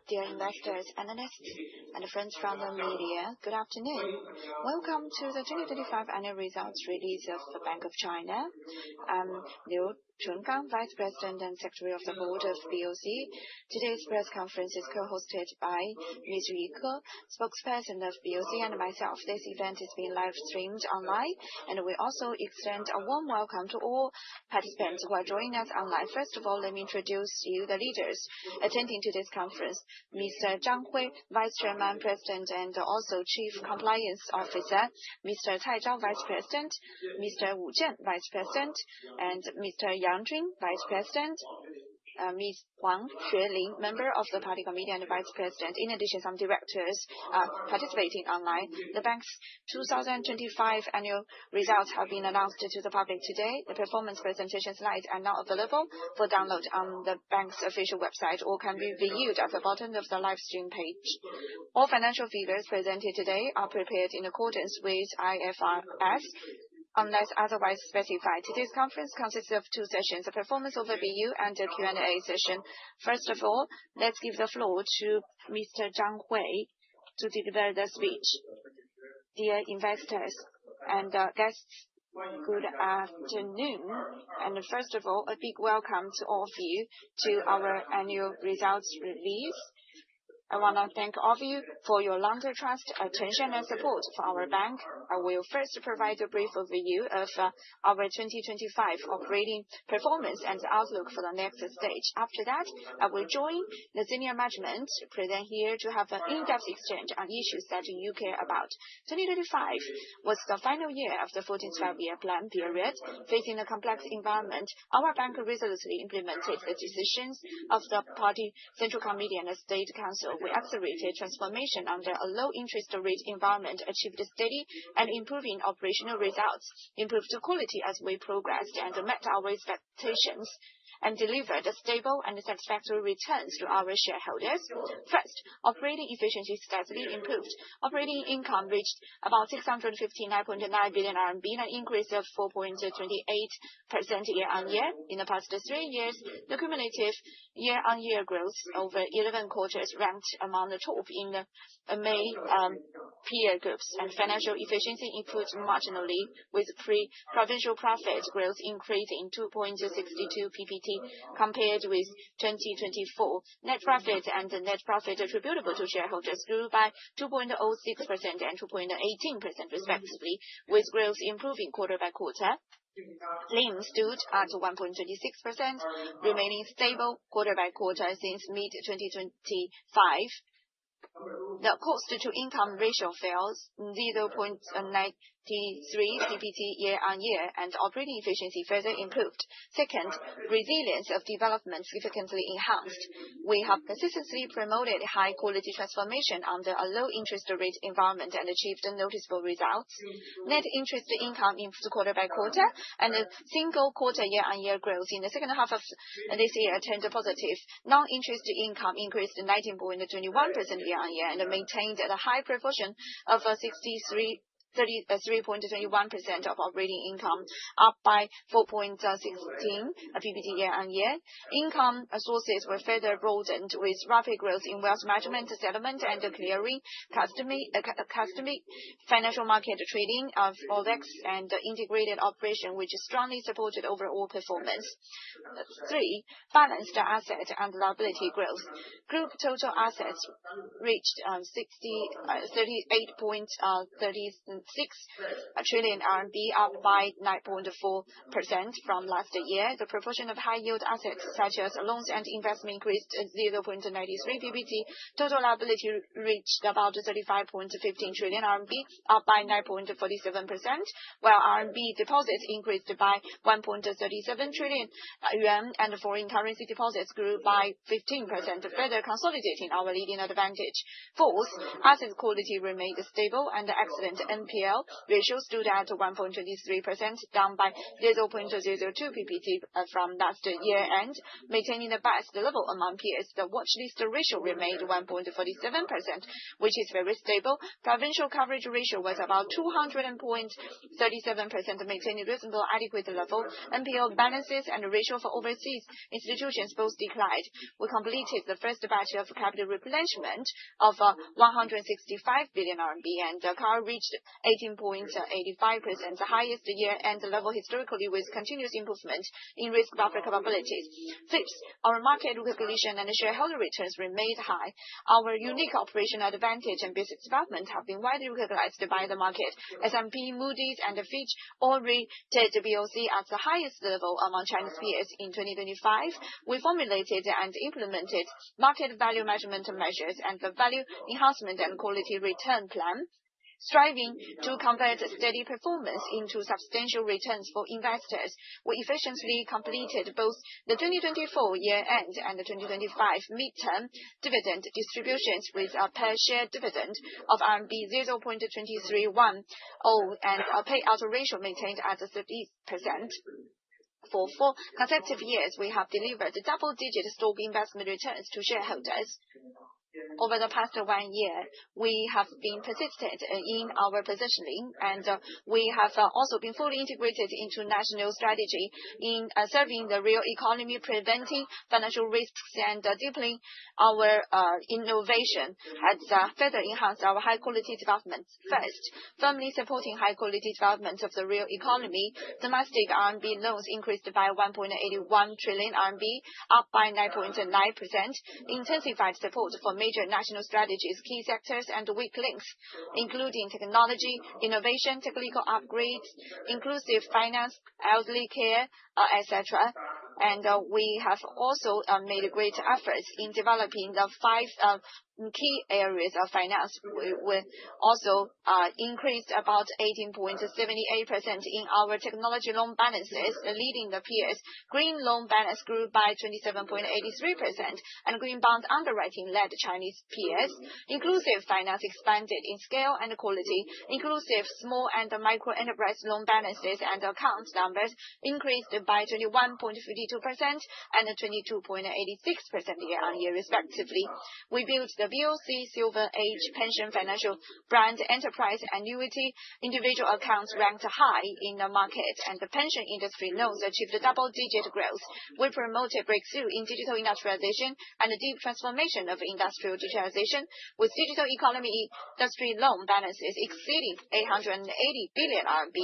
Dear investors, analysts, and friends from the media, good afternoon. Welcome to the 2025 annual results release of the Bank of China. I'm Liu Chungang, Vice President and Secretary of the Board of BOC. Today's press conference is co-hosted by Ms. Yu Ke, spokesperson of BOC, and myself. This event is being live streamed online, and we also extend a warm welcome to all participants who are joining us online. First of all, let me introduce you the leaders attending to this conference. Mr. Zhang Hui, Vice Chairman, President, and also Chief Compliance Officer. Mr. Cai Zhao, Vice President. Mr. Wu Zhen, Vice President, and Mr. Yang Jun, Vice President. Ms. Huang Xueling, Member of the Party Committee and Vice President. In addition, some directors are participating online. The bank's 2025 annual results have been announced to the public today. The performance presentation slides are now available for download on the bank's official website or can be viewed at the bottom of the live stream page. All financial figures presented today are prepared in accordance with IFRS, unless otherwise specified. Today's conference consists of two sessions, a performance overview and a Q&A session. First of all, let's give the floor to Mr. Zhang Hui to deliver the speech. Dear investors and guests, good afternoon. And first of all, a big welcome to all of you to our annual results release. I want to thank all of you for your longer trust, attention, and support for our bank. I will first provide a brief overview of our 2025 operating performance and outlook for the next stage. After that, I will join the senior management present here to have an in-depth exchange on issues that you care about. 2025 was the final year of the 14th five-year plan period. Facing a complex environment, our bank resolutely implemented the decisions of the Party Central Committee and the State Council. We accelerated transformation under a low interest rate environment, achieved steady and improving operational results, improved quality as we progressed, and met our expectations, and delivered stable and satisfactory returns to our shareholders. First, operating efficiency steadily improved. Operating income reached about 659.9 billion RMB, an increase of 4.28% year-on-year. In the past 3 years, the cumulative year-on-year growth over 11 quarters ranked among the top in the peer groups, and financial efficiency improved marginally, with pre-provincial profit growth increasing 2.62 PPT compared with 2024. Net profit and net profit attributable to shareholders grew by 2.06% and 2.18% respectively, with growth improving quarter by quarter. NIM stood at 1.26%, remaining stable quarter by quarter since mid-2025. The cost-to-income ratio fell 0.93 PPT year-on-year, and operating efficiency further improved. Second, resilience of development significantly enhanced. We have consistently promoted high-quality transformation under a low-interest rate environment and achieved noticeable results. Net interest income improved quarter by quarter, and a single quarter year-on-year growth in the second half of this year turned positive. Non-interest income increased 19.21% year-on-year and maintained at a high proportion of 3.21% of operating income, up by 4.16 PPT year-on-year. Income sources were further broadened with rapid growth in wealth management, settlement and clearing, custody, financial market trading of Forex, and integrated operation, which strongly supported overall performance. 3. Balanced asset and liability growth. Group total assets reached 38.36 trillion RMB, up by 9.4% from last year. The proportion of high-yield assets such as loans and investment increased 0.93 PPT. Total liability reached about 35.15 trillion RMB, up by 9.47%, while RMB deposits increased by 1.37 trillion yuan, and foreign currency deposits grew by 15%, further consolidating our leading advantage. Fourth, asset quality remained stable and excellent. NPL NPL ratio stood at 1.23%, down by 0.002 ppt from last year end, maintaining the best level among peers. The watchlist ratio remained 1.47%, which is very stable. Provincial coverage ratio was about 200.37%, maintaining reasonable adequate level. NPL balances and ratio for overseas institutions both declined. We completed the first batch of capital replenishment of 165 billion RMB, and the CAR reached 18.85%, the highest year-end level historically, with continuous improvement in risk buffer capabilities. Fifth, our market recognition and shareholder returns remained high. Our unique operational advantage and business development have been widely recognized by the market. S&P, Moody's, and Fitch all rated BOC at the highest level among Chinese peers. In 2025, we formulated and implemented market value measurement measures and the value enhancement and quality return plan, striving to convert steady performance into substantial returns for investors. We efficiently completed both the 2024 year-end and the 2025 midterm dividend distributions with a per-share dividend of RMB 0.2310 and a payout ratio maintained at 30%. For 4 consecutive years, we have delivered double-digit stock investment returns to shareholders. Over the past 1 year, we have been persistent in our positioning, and we have also been fully integrated into national strategy in serving the real economy, preventing financial risks, and deepening our innovation has further enhanced our high-quality development. First, firmly supporting high-quality development of the real economy, domestic RMB loans increased by 1.81 trillion RMB, up by 9.9%, intensified support for major national strategies, key sectors, and weak links, including technology, innovation, technical upgrades, inclusive finance, elderly care, etc. And we have also made great efforts in developing the 5 key areas of finance. We also increased about 18.78% in our technology loan balances, leading the peers. Green loan balance grew by 27.83%, and green bond underwriting led Chinese peers. Inclusive finance expanded in scale and quality. Inclusive small and micro enterprise loan balances and account numbers increased by 21.52% and 22.86% year-on-year, respectively. We built the BOC Silver Age Pension Financial Brand Enterprise Annuity. Individual accounts ranked high in the market, and the pension industry loans achieved double-digit growth. We promoted breakthrough in digital industrialization and deep transformation of industrial digitalization, with digital economy industry loan balances exceeding 880 billion RMB.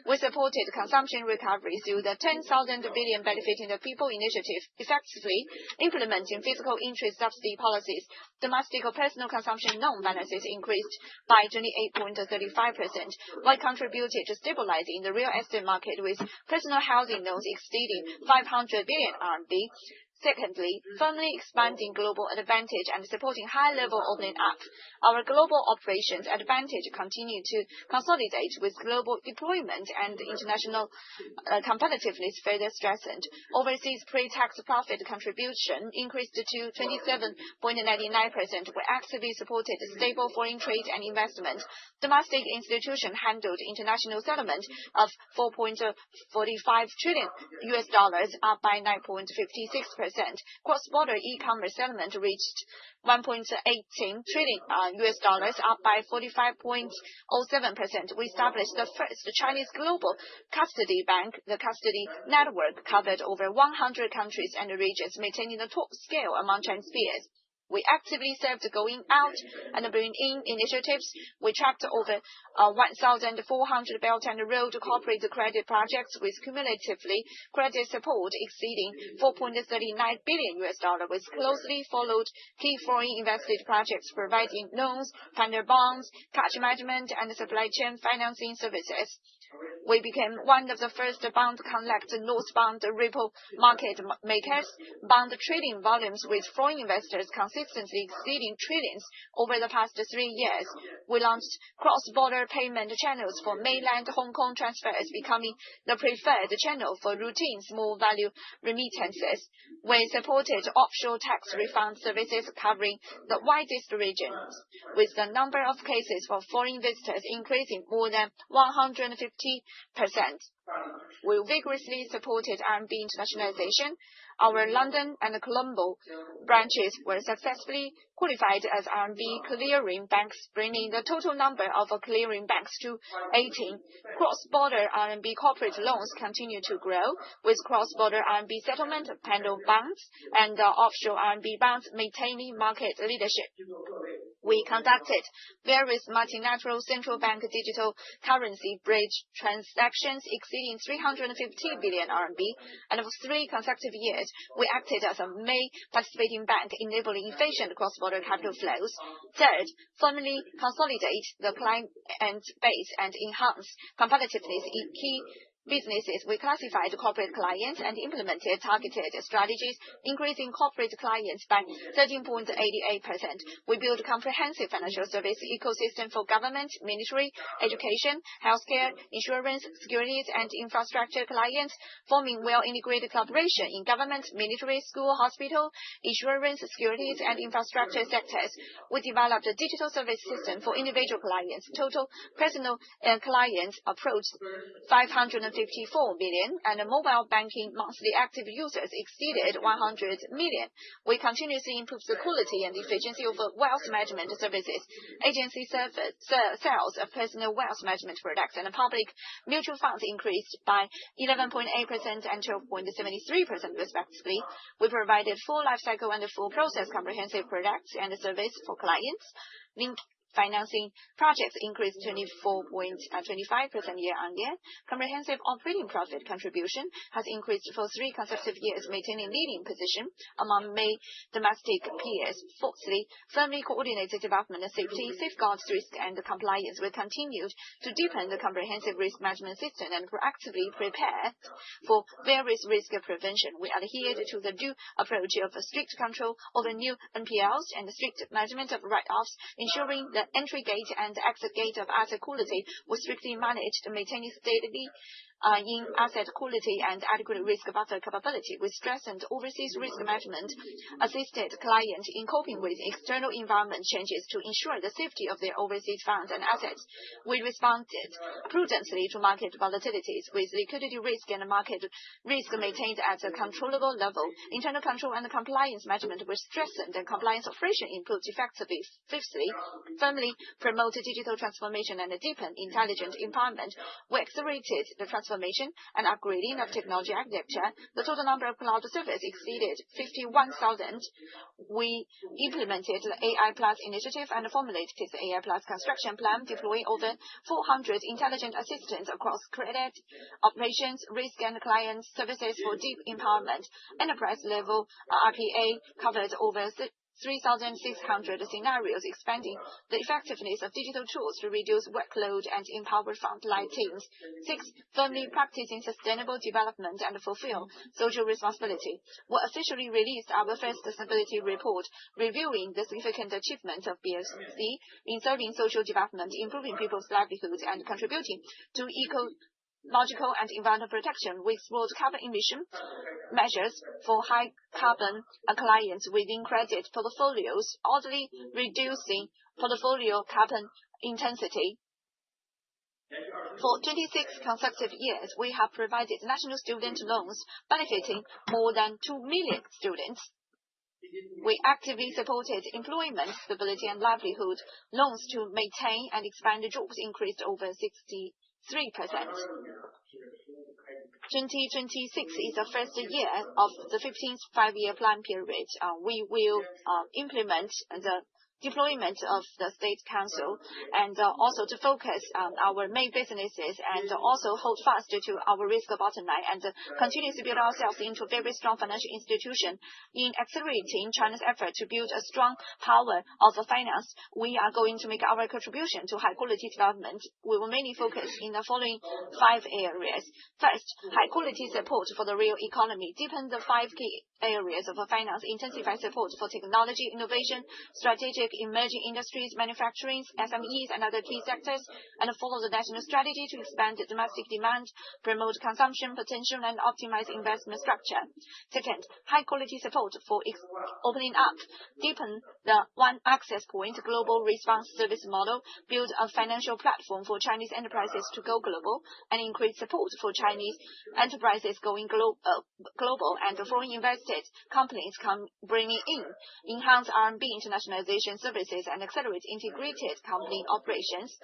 We supported consumption recovery through the 10,000 billion benefiting the people initiative, effectively implementing fiscal interest subsidy policies. Domestic personal consumption loan balances increased by 28.35%, while contributed to stabilizing the real estate market, with personal housing loans exceeding 500 billion RMB. Secondly, firmly expanding global advantage and supporting high-level opening up. Our global operations advantage continued to consolidate, with global deployment and international competitiveness further strengthened. Overseas pre-tax profit contribution increased to 27.99%. We actively supported stable foreign trade and investment. Domestic institution handled international settlement of $4.45 trillion, up by 9.56%. Cross-border e-commerce settlement reached $1.18 trillion, up by 45.07%. We established the first Chinese global custody bank. The custody network covered over 100 countries and regions, maintaining the top scale among Chinese peers. We actively served going out and bringing in initiatives. We tracked over 1,400 Belt and Road corporate credit projects, with cumulatively credit support exceeding $4.39 billion, with closely followed key foreign invested projects providing loans, partner bonds, cash management, and supply chain financing services. We became one of the first bond connect northbound repo market makers. Bond trading volumes with foreign investors consistently exceeding trillions over the past 3 years. We launched cross-border payment channels for mainland Hong Kong transfers, becoming the preferred channel for routine small value remittances. We supported offshore tax refund services covering the widest regions, with the number of cases for foreign visitors increasing more than 150%. We vigorously supported RMB internationalization. Our London and Colombo branches were successfully qualified as RMB clearing banks, bringing the total number of clearing banks to 18. Cross-border RMB corporate loans continue to grow, with cross-border RMB settlement panel bonds and offshore RMB bonds maintaining market leadership. We conducted various multilateral central bank digital currency bridge transactions exceeding 350 billion RMB, and for 3 consecutive years, we acted as a main participating bank, enabling efficient cross-border capital flows. Third, firmly consolidate the client base and enhance competitiveness in key businesses. We classified corporate clients and implemented targeted strategies, increasing corporate clients by 13.88%. We built a comprehensive financial service ecosystem for government, military, education, healthcare, insurance, securities, and infrastructure clients, forming well-integrated collaboration in government, military, school, hospital, insurance, securities, and infrastructure sectors. We developed a digital service system for individual clients. Total personal clients approached 554 million, and mobile banking monthly active users exceeded 100 million. We continuously improved the quality and efficiency of wealth management services. Agency sales of personal wealth management products and public mutual funds increased by 11.8% and 12.73% respectively. We provided full lifecycle and full process comprehensive products and service for clients. Link financing projects increased 24.25% year-on-year. Comprehensive operating profit contribution has increased for 3 consecutive years, maintaining leading position among main domestic peers. Fourthly, firmly coordinated development of safety, safeguards, risk, and compliance. We continued to deepen the comprehensive risk management system and proactively prepare for various risk prevention. We adhered to the due approach of strict control over new NPLs and strict management of write-offs, ensuring the entry gate and exit gate of asset quality was strictly managed, maintaining steadily in asset quality and adequate risk buffer capability. We strengthened overseas risk management, assisted clients in coping with external environment changes to ensure the safety of their overseas funds and assets. We responded prudently to market volatilities, with liquidity risk and market risk maintained at a controllable level. Internal control and compliance management were strengthened and compliance operation improved effectively. Fifthly, firmly promoted digital transformation and deepened intelligent empowerment. We accelerated the transformation and upgrading of technology architecture. The total number of cloud servers exceeded 51,000. We implemented the AI Plus initiative and formulated the AI Plus construction plan, deploying over 400 intelligent assistants across credit, operations, risk, and client services for deep empowerment. Enterprise level RPA covered over 3,600 scenarios, expanding the effectiveness of digital tools to reduce workload and empower frontline teams. Six, firmly practicing sustainable development and fulfill social responsibility. We officially released our first sustainability report, reviewing the significant achievements of BOC in serving social development, improving people's livelihoods, and contributing to ecological and environmental protection. We explored carbon emission measures for high carbon clients within credit portfolios, orderly reducing portfolio carbon intensity. For 26 consecutive years, we have provided national student loans benefiting more than 2 million students. We actively supported employment, stability, and livelihood. Loans to maintain and expand jobs increased over 63%. 2026 is the first year of the 15th five-year plan period. We will implement the deployment of the State Council, and also to focus on our main businesses and also hold fast to our risk bottom line and continue to build ourselves into a very strong financial institution. In accelerating China's effort to build a strong power of finance, we are going to make our contribution to high quality development. We will mainly focus in the following 5 areas. First, high quality support for the real economy. Deepen the 5 key areas of finance, intensify support for technology, innovation, strategic emerging industries, manufacturing, SMEs, and other key sectors, and follow the national strategy to expand domestic demand, promote consumption potential, and optimize investment structure. Second, high quality support for opening up. Deepen the one access point global response service model, build a financial platform for Chinese enterprises to go global, and increase support for Chinese enterprises going global and foreign invested companies bringing in, enhance RMB internationalization services, and accelerate integrated company operations.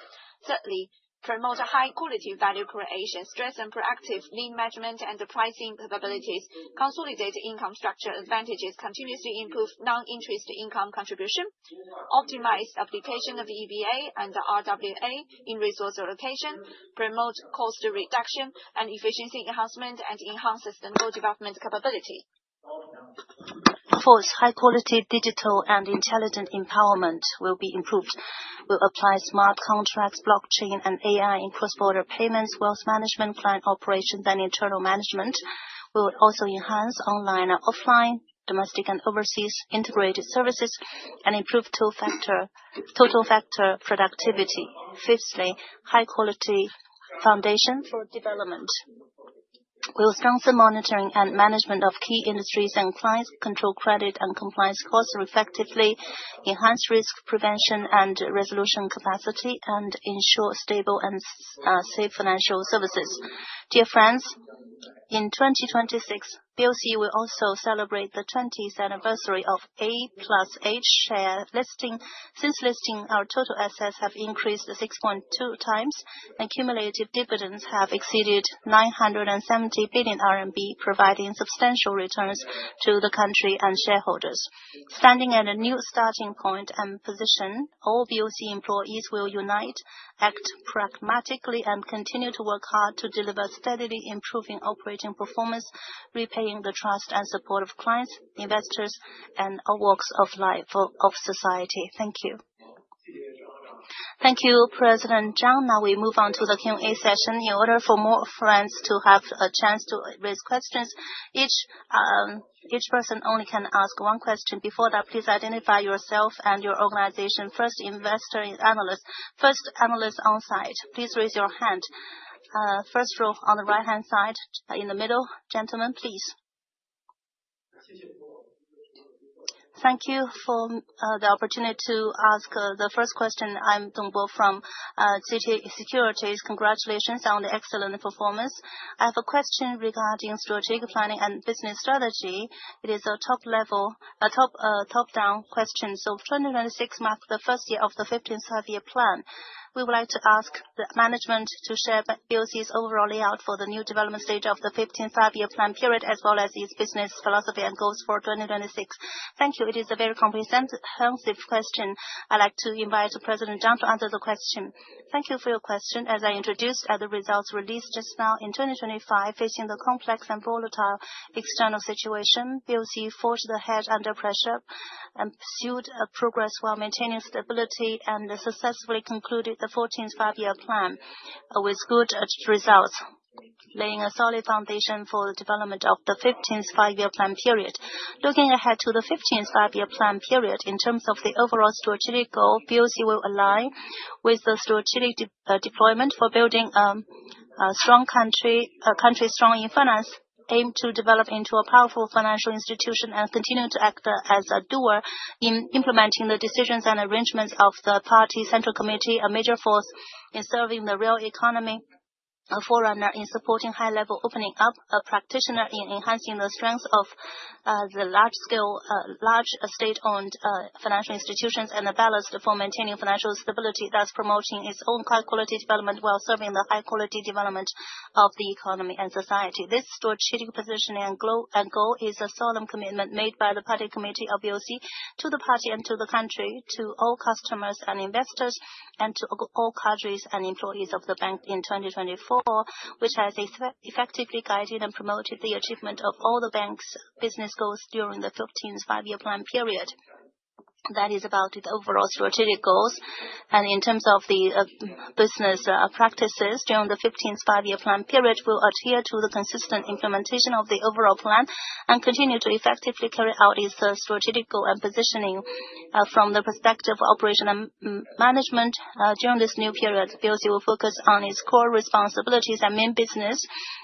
Thirdly, promote high quality value creation, strengthen proactive lean management and pricing capabilities, consolidate income structure advantages, continuously improve non-interest income contribution, optimize application of EBA and RWA in resource allocation, promote cost reduction and efficiency enhancement, and enhance sustainable development capability. Fourth, high-quality digital and intelligent empowerment will be improved. We'll apply smart contracts, blockchain, and AI in cross-border payments, wealth management, client operations, and internal management. We will also enhance online and offline, domestic and overseas integrated services, and improve total factor productivity. Fifthly, high-quality foundation for development. We will strengthen monitoring and management of key industries and clients, control credit and compliance costs effectively, enhance risk prevention and resolution capacity, and ensure stable and safe financial services. Dear friends, in 2026, BOC will also celebrate the 20th anniversary of A+H share listing. Since listing, our total assets have increased 6.2 times, and cumulative dividends have exceeded 970 billion RMB, providing substantial returns to the country and shareholders. Standing at a new starting point and position, all BOC employees will unite, act pragmatically, and continue to work hard to deliver steadily improving operating performance, repaying the trust and support of clients, investors, and all walks of life of society. Thank you. Thank you, President Zhang. Now we move on to the Q&A session. In order for more friends to have a chance to raise questions, each person only can ask one question. Before that, please identify yourself and your organization. First, investor and analyst. First, analyst on site. Please raise your hand. First row on the right-hand side. In the middle, gentlemen, please. Thank you for the opportunity to ask the first question. I'm Dong Bo from Citi Securities. Congratulations on the excellent performance. I have a question regarding strategic planning and business strategy. It is a top-down question. So 2026 marks the first year of the 15th five-year plan. We would like to ask the management to share BOC's overall layout for the new development stage of the 15th five-year plan period, as well as its business philosophy and goals for 2026. Thank you. It is a very comprehensive question. I'd like to invite President Zhang to answer the question. Thank you for your question. As I introduced at the results released just now, in 2025, facing the complex and volatile external situation, BOC forged ahead under pressure and pursued progress while maintaining stability and successfully concluded the 14th five-year plan with good results, laying a solid foundation for the development of the 15th five-year plan period. Looking ahead to the 15th five-year plan period, in terms of the overall strategic goal, BOC will align with the strategic deployment for building a strong country, a country strong in finance, aim to develop into a powerful financial institution and continue to act as a doer in implementing the decisions and arrangements of the Party Central Committee, a major force in serving the real economy a forerunner in supporting high-level opening up, a practitioner in enhancing the strength of the large state-owned financial institutions, and a ballast for maintaining financial stability, thus promoting its own high-quality development while serving the high-quality development of the economy and society. This strategic positioning and goal is a solemn commitment made by the Party Committee of BOC to the party and to the country, to all customers and investors, and to all cadres and employees of the bank in 2024, which has effectively guided and promoted the achievement of all the bank's business goals during the 15th five-year plan period. That is about the overall strategic goals. And in terms of the business practices during the 15th five-year plan period, we'll adhere to the consistent implementation of the overall plan and continue to effectively carry out its strategic goal and positioning from the perspective of operation and management. During this new period, BOC will focus on its core responsibilities and main business,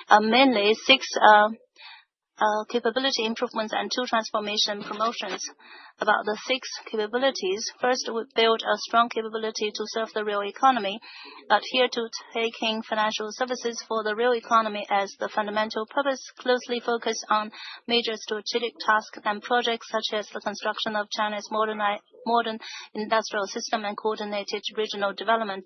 mainly 6 capability improvements and 2 transformation promotions. About the 6 capabilities, first, we build a strong capability to serve the real economy, adhere to taking financial services for the real economy as the fundamental purpose, closely focus on major strategic tasks and projects such as the construction of China's modern industrial system and coordinated regional development.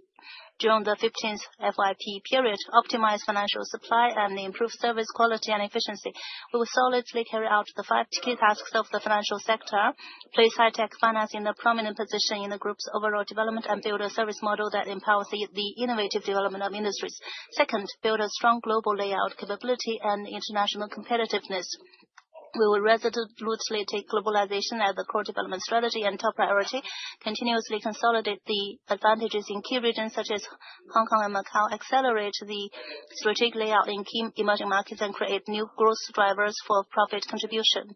During the 15th FYP period, optimize financial supply and improve service quality and efficiency. We will solidly carry out the 5 key tasks of the financial sector, place high-tech finance in a prominent position in the group's overall development, and build a service model that empowers the innovative development of industries. Second, build a strong global layout capability and international competitiveness. We will resolutely take globalization as the core development strategy and top priority, continuously consolidate the advantages in key regions such as Hong Kong and Macau, accelerate the strategic layout in key emerging markets, and create new growth drivers for profit contribution.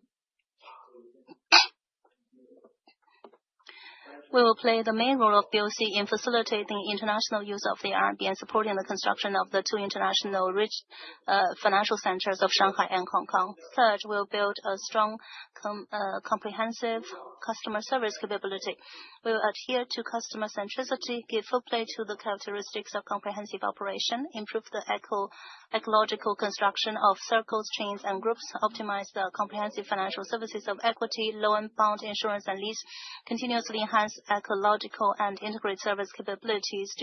We will play the main role of BOC in facilitating international use of the RMB and supporting the construction of the 2 international rich financial centers of Shanghai and Hong Kong. Third, we will build a strong, comprehensive customer service capability. We will adhere to customer centricity, give full play to the characteristics of comprehensive operation, improve the ecological construction of circles, chains, and groups, optimize the comprehensive financial services of equity, loan, bond, insurance, and lease, continuously enhance ecological and integrated service capabilities,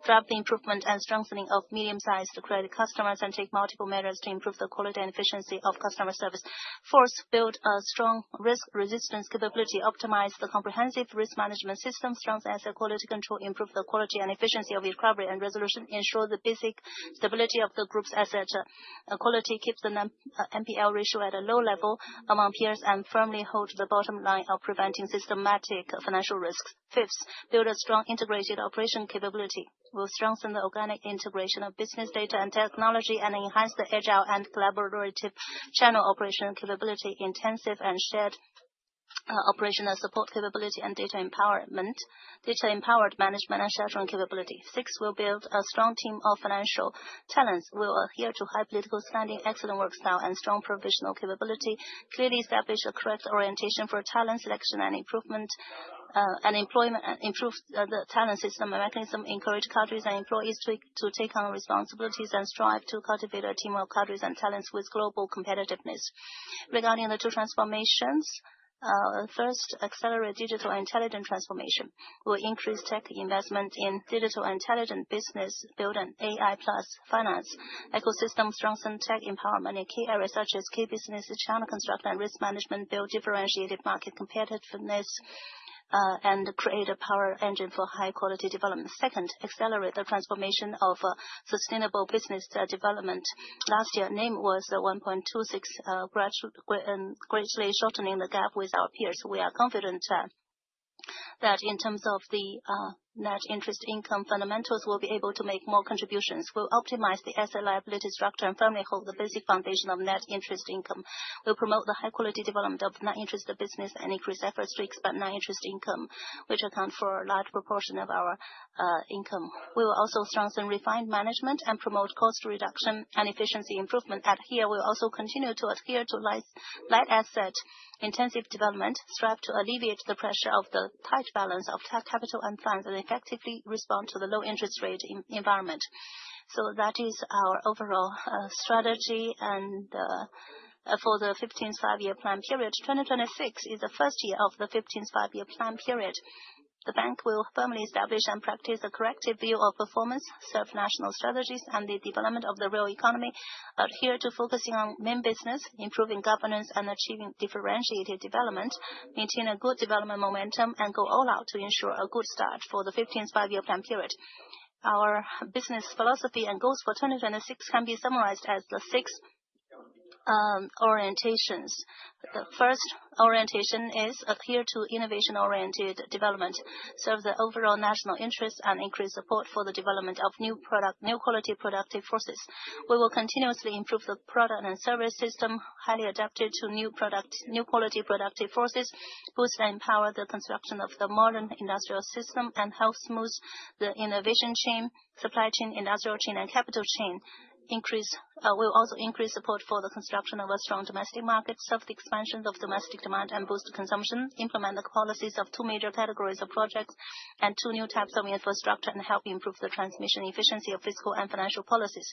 drive the improvement and strengthening of medium-sized credit customers, and take multiple measures to improve the quality and efficiency of customer service. Fourth, build a strong risk resistance capability, optimize the comprehensive risk management system, strengthen asset quality control, improve the quality and efficiency of recovery and resolution, ensure the basic stability of the group's asset quality, keep the NPL ratio at a low level among peers, and firmly hold the bottom line of preventing systematic financial risks. Fifth, build a strong integrated operation capability. We'll strengthen the organic integration of business data and technology and enhance the agile and collaborative channel operation capability, intensive and shared operational support capability, and data-empowered management and scheduling capability. Six, we'll build a strong team of financial talents. We'll adhere to high political standing, excellent work style, and strong provisional capability, clearly establish a correct orientation for talent selection and improvement and employment, and improve the talent system and mechanism, encourage cadres and employees to take on responsibilities and strive to cultivate a team of cadres and talents with global competitiveness. Regarding the 2 transformations, first, accelerate digital intelligent transformation. We'll increase tech investment in digital intelligent business, build an AI plus finance ecosystem, strengthen tech empowerment in key areas such as key business, channel construction, and risk management, build differentiated market competitiveness, and create a power engine for high-quality development. Second, accelerate the transformation of sustainable business development. Last year, NIM was 1.26, greatly shortening the gap with our peers. We are confident that in terms of the net interest income fundamentals, will be able to make more contributions. We'll optimize the asset liability structure and firmly hold the basic foundation of net interest income. We'll promote the high-quality development of non-interest business and increase efforts to expand non-interest income, which account for a large proportion of our income. We will also strengthen refined management and promote cost reduction and efficiency improvement. Here, we'll also continue to adhere to light asset intensive development, strive to alleviate the pressure of the tight balance of capital and funds, and effectively respond to the low interest rate environment. That is our overall strategy. For the 15th five-year plan period, 2026 is the first year of the 15th five-year plan period. The bank will firmly establish and practice a corrective view of performance, serve national strategies and the development of the real economy, adhere to focusing on main business, improving governance and achieving differentiated development, maintain a good development momentum, and go all out to ensure a good start for the 15th five-year plan period. Our business philosophy and goals for 2026 can be summarized as the 6 orientations. The first orientation is adhere to innovation-oriented development, serve the overall national interest, and increase support for the development of new quality productive forces. We will continuously improve the product and service system, highly adapted to new quality productive forces, boost and empower the construction of the modern industrial system, and help smooth the innovation chain, supply chain, industrial chain, and capital chain. Will also increase support for the construction of a strong domestic market, serve the expansion of domestic demand and boost consumption, implement the policies of 2 major categories of projects and 2 new types of infrastructure, and help improve the transmission efficiency of fiscal and financial policies.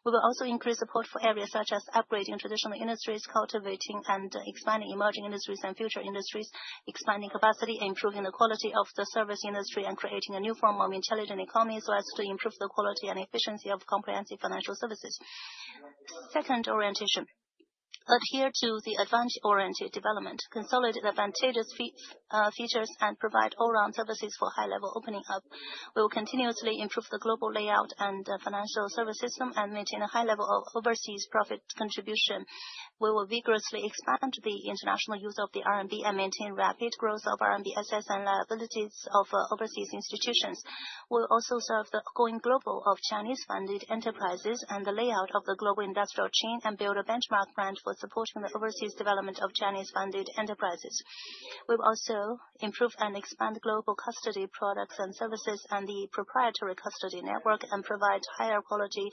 We will also increase support for areas such as upgrading traditional industries, cultivating and expanding emerging industries and future industries, expanding capacity, improving the quality of the service industry, and creating a new form of intelligent economy so as to improve the quality and efficiency of comprehensive financial services. Second orientation. Adhere to the advantage-oriented development, consolidate advantageous features, and provide all-round services for high-level opening up. We will continuously improve the global layout and financial service system and maintain a high level of overseas profit contribution. We will vigorously expand the international use of the RMB and maintain rapid growth of RMB assets and liabilities of overseas institutions. We will also serve the going global of Chinese-funded enterprises and the layout of the global industrial chain and build a benchmark brand for supporting the overseas development of Chinese-funded enterprises. We will also improve and expand global custody products and services and the proprietary custody network and provide higher quality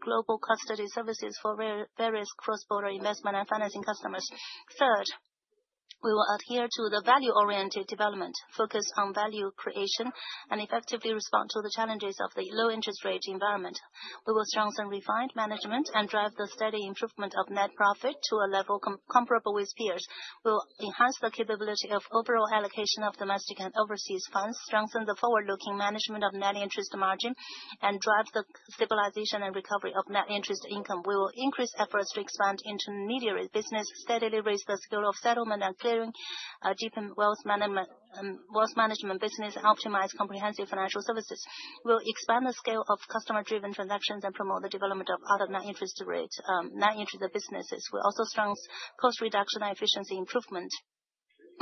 global custody services for various cross-border investment and financing customers. Third, we will adhere to the value-oriented development, focus on value creation, and effectively respond to the challenges of the low interest rate environment. We will strengthen refined management and drive the steady improvement of net profit to a level comparable with peers. We will enhance the capability of overall allocation of domestic and overseas funds, strengthen the forward-looking management of net interest margin, and drive the stabilization and recovery of net interest income. We will increase efforts to expand intermediary business, steadily raise the skill of settlement and clearing, deepen wealth management business, and optimize comprehensive financial services. We will expand the scale of customer-driven transactions and promote the development of other non-interest businesses. We also strengthen cost reduction and efficiency improvement.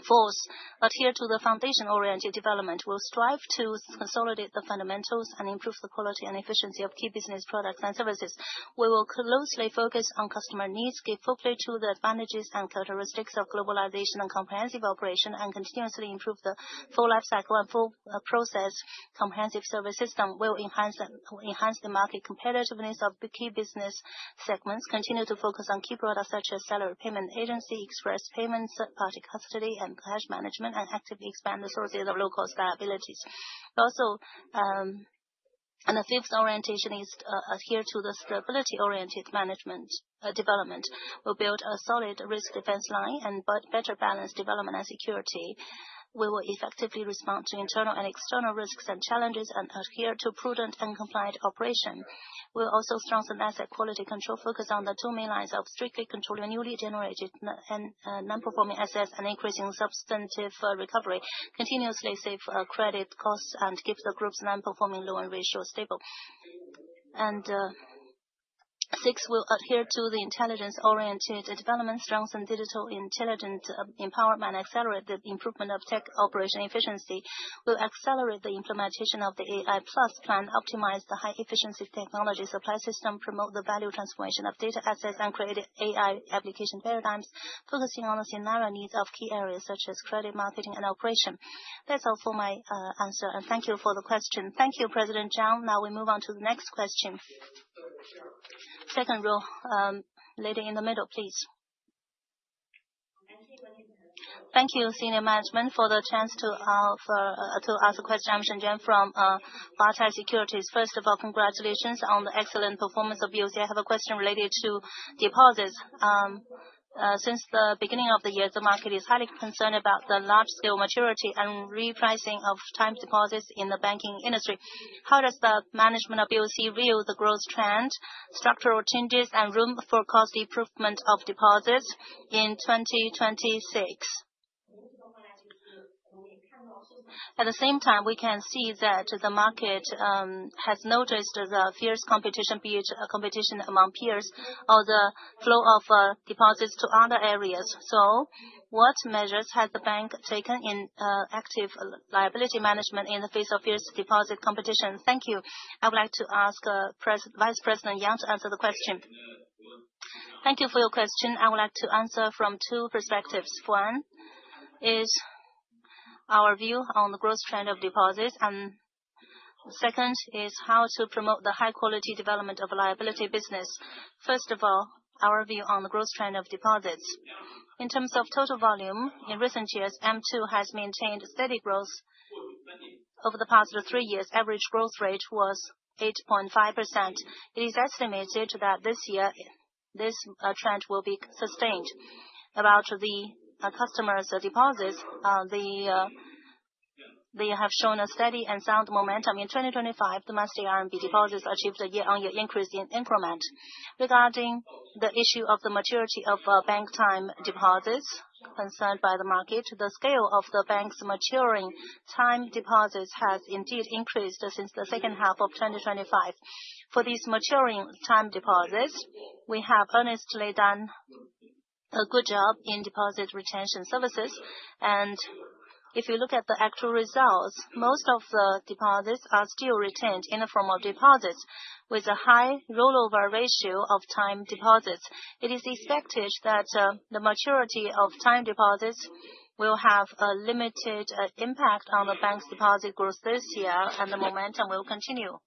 Fourth, adhere to the foundation-oriented development. We'll strive to consolidate the fundamentals and improve the quality and efficiency of key business products and services. We will closely focus on customer needs, give full play to the advantages and characteristics of globalization and comprehensive operation, and continuously improve the full life cycle and full process comprehensive service system. We'll enhance the market competitiveness of the key business segments, continue to focus on key products such as salary payment agency, express payments, third-party custody, and cash management, and actively expand the sources of low-cost liabilities. Also, and the fifth orientation is adhere to the stability-oriented management development. We'll build a solid risk defense line and better balance development and security. We will effectively respond to internal and external risks and challenges and adhere to prudent and compliant operation. We will also strengthen asset quality control, focus on the 2 main lines of strictly controlling newly generated and non-performing assets and increasing substantive recovery, continuously save credit costs, and keep the group's non-performing loan ratio stable. And 6, we'll adhere to the intelligence-oriented development, strengthen digital intelligent empowerment, and accelerate the improvement of tech operation efficiency. We'll accelerate the implementation of the AI Plus plan, optimize the high-efficiency technology supply system, promote the value transformation of data assets, and create AI application paradigms, focusing on the scenario needs of key areas such as credit, marketing, and operation. That's all for my answer, and thank you for the question. Thank you, President Zhang. Now we move on to the next question. Second row, lady in the middle, please. Thank you, senior management, for the chance to ask a question. I'm Shen Juan from Huatai Securities. First of all, congratulations on the excellent performance of BOC. I have a question related to deposits. Since the beginning of the year, the market is highly concerned about the large-scale maturity and repricing of time deposits in the banking industry. How does the management of BOC view the growth trend, structural changes, and room for cost improvement of deposits in 2026? At the same time, we can see that the market has noticed the fierce competition, be it competition among peers or the flow of deposits to other areas. So, what measures has the bank taken in active liability management in the face of fierce deposit competition? Thank you. I would like to ask Vice President Yang to answer the question. Thank you for your question. I would like to answer from two perspectives. One is our view on the growth trend of deposits, and second is how to promote the high-quality development of liability business. First of all, our view on the growth trend of deposits. In terms of total volume, in recent years, M2 has maintained steady growth. Over the past 3 years, average growth rate was 8.5%. It is estimated that this year, this trend will be sustained. About the customers' deposits, they have shown a steady and sound momentum. In 2025, domestic RMB deposits achieved a year-on-year increase in increment. Regarding the issue of the maturity of bank time deposits concerned by the market, the scale of the bank's maturing time deposits has indeed increased since the second half of 2025. For these maturing time deposits, we have earnestly done a good job in deposit retention services, and if you look at the actual results, most of the deposits are still retained in the form of deposits with a high rollover ratio of time deposits. It is expected that the maturity of time deposits will have a limited impact on the bank's deposit growth this year, and the momentum will continue. On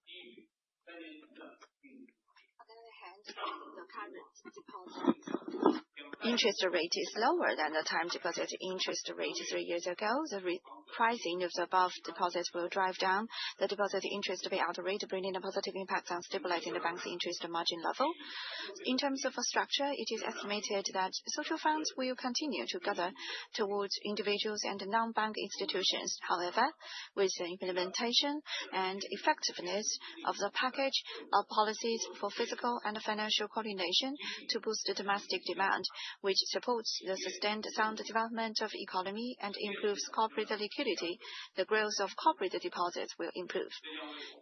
the other hand, the current deposit interest rate is lower than the time deposit interest rate 3 years ago. The pricing of the above deposits will drive down the deposit interest payout rate, bringing a positive impact on stabilizing the bank's interest margin level. In terms of a structure, it is estimated that social funds will continue to gather towards individuals and non-bank institutions. However, with the implementation and effectiveness of the package of policies for fiscal and financial coordination to boost the domestic demand, which supports the sustained sound development of the economy and improves corporate liquidity, the growth of corporate deposits will improve.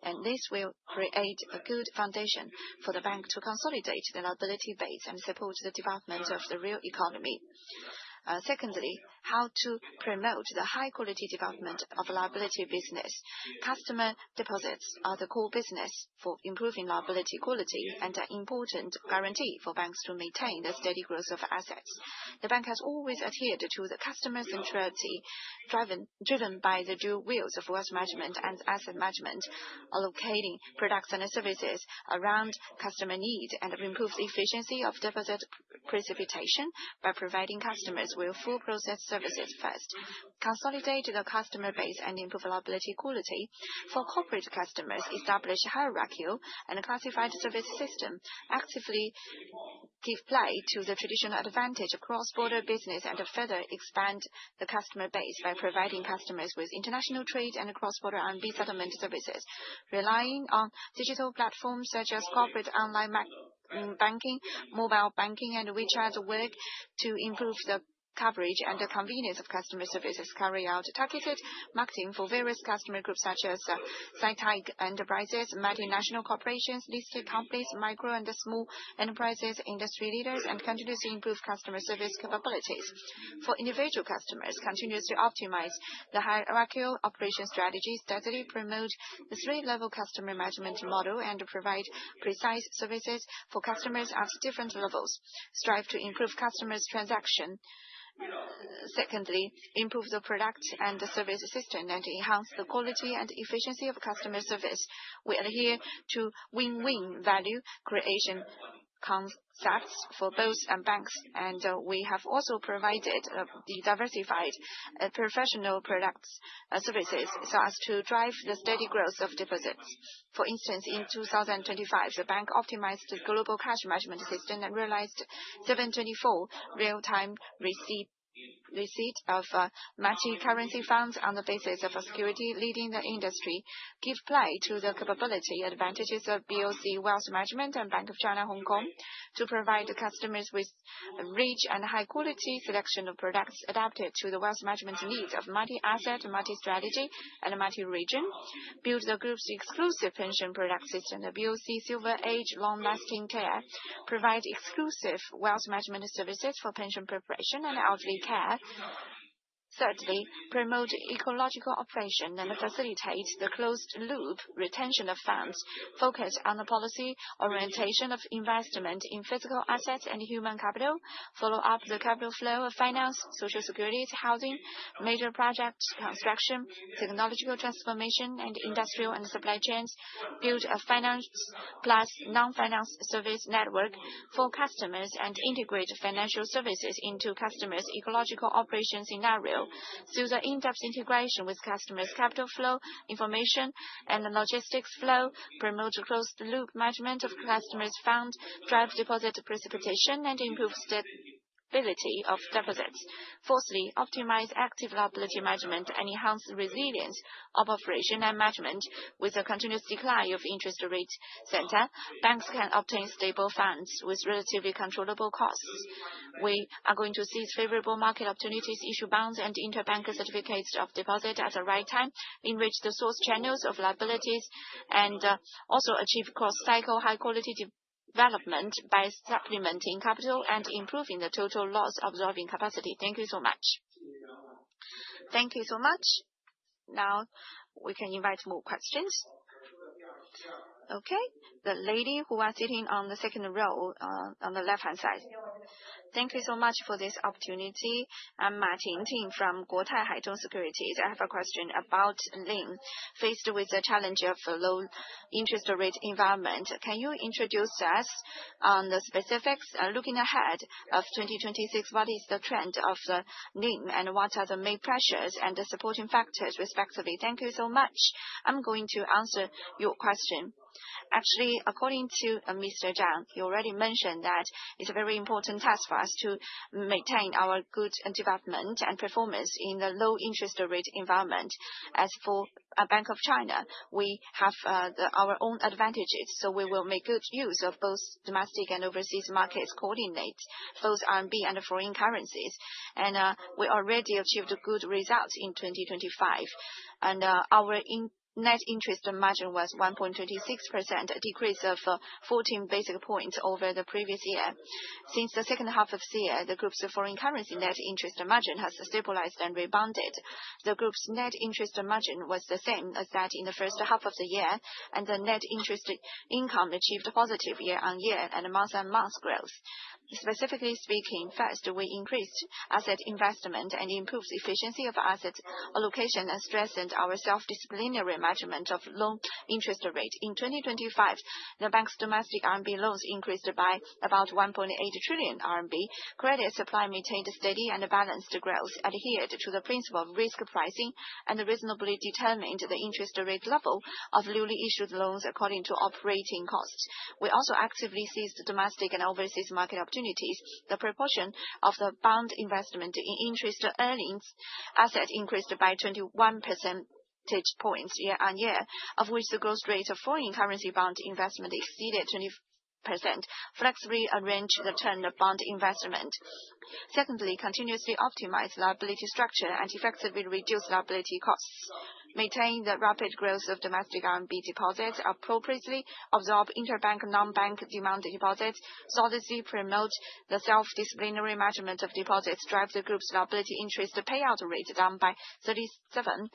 And this will create a good foundation for the bank to consolidate the liability base and support the development of the real economy. Secondly, how to promote the high-quality development of liability business. Customer deposits are the core business for improving liability quality and an important guarantee for banks to maintain the steady growth of assets. The bank has always adhered to the customer centrality, driven by the dual wheels of wealth management and asset management, allocating products and services around customer needs, and improve the efficiency of deposit precipitation by providing customers with full process services first. Consolidate the customer base and improve liability quality. For corporate customers, establish a hierarchical and classified service system. Actively give play to the traditional advantage of cross-border business and further expand the customer base by providing customers with international trade and cross-border RMB settlement services. Relying on digital platforms such as corporate online banking, mobile banking, and WeChat work to improve the coverage and the convenience of customer services. Carry out targeted marketing for various customer groups such as sci-tech enterprises, multinational corporations, listed companies, micro and small enterprises, industry leaders, and continuously improve customer service capabilities. For individual customers, continuously optimize the hierarchical operation strategy, steadily promote the 3-level customer management model, and provide precise services for customers at different levels. Strive to improve customers' transaction. Secondly, improve the product and the service system and enhance the quality and efficiency of customer service. We adhere to win-win value creation concepts for both banks, and we have also provided the diversified professional products services so as to drive the steady growth of deposits. For instance, in 2025, the bank optimized the global cash management system and realized 724 real-time receipt of multi-currency funds on the basis of security, leading the industry. Give play to the capability advantages of BOC Wealth Management and Bank of China Hong Kong to provide customers with a rich and high-quality selection of products adapted to the wealth management needs of multi-asset, multi-strategy, and multi-region. Build the group's exclusive pension product system, the BOC Silver Age Long-Lasting Care. Provide exclusive wealth management services for pension preparation and elderly care. Thirdly, promote ecological operation and facilitate the closed-loop retention of funds. Focus on the policy orientation of investment in physical assets and human capital. Follow up the capital flow of finance, social security, housing, major project construction, technological transformation, and industrial and supply chains. Build a finance plus non-finance service network for customers and integrate financial services into customers' ecological operation scenario. Through the in-depth integration with customers' capital flow, information, and logistics flow, promote closed-loop management of customers' funds, drive deposit precipitation, and improve stability of deposits. Fourthly, optimize active liability management and enhance resilience of operation and management. With a continuous decline of interest rate center, banks can obtain stable funds with relatively controllable costs. We are going to seize favorable market opportunities, issue bonds and interbank certificates of deposit at the right time, enrich the source channels of liabilities, and also achieve cross-cycle high-quality development by supplementing capital and improving the total loss absorbing capacity. Thank you so much. Thank you so much. Now we can invite more questions. Okay, the lady who is sitting on the second row on the left-hand side. Thank you so much for this opportunity. I'm Ma Tingting from Guotai Haitong Securities. I have a question about Ling. Faced with the challenge of a low interest rate environment, can you introduce us on the specifics? Looking ahead of 2026, what is the trend of the Ling and what are the main pressures and the supporting factors respectively? Thank you so much. I'm going to answer your question. Actually, according to Mr. Zhang, he already mentioned that it's a very important task for us to maintain our good development and performance in the low interest rate environment. As for Bank of China, we have our own advantages, so we will make good use of both domestic and overseas markets, coordinate both RMB and foreign currencies. And we already achieved good results in 2025. And our net interest margin was 1.26%, a decrease of 14 basis points over the previous year. Since the second half of the year, the group's foreign currency net interest margin has stabilized and rebounded. The group's net interest margin was the same as that in the first half of the year, and the net interest income achieved positive year-on-year and month-on-month growth. Specifically speaking, first, we increased asset investment and improved the efficiency of asset allocation and strengthened our self-disciplinary management of loan interest rate. In 2025, the bank's domestic RMB loans increased by about 1.8 trillion RMB. Credit supply maintained steady and balanced growth, adhered to the principle of risk pricing, and reasonably determined the interest rate level of newly issued loans according to operating costs. We also actively seized domestic and overseas market opportunities. The proportion of the bond investment in interest earnings asset increased by 21% points year-on-year, of which the growth rate of foreign currency bond investment exceeded 20%, flexibly arrange the term of bond investment. Secondly, continuously optimize liability structure and effectively reduce liability costs. Maintain the rapid growth of domestic RMB deposits, appropriately absorb interbank non-bank demand deposits, solidly promote the self-disciplinary management of deposits, drive the group's liability interest payout rate down by 37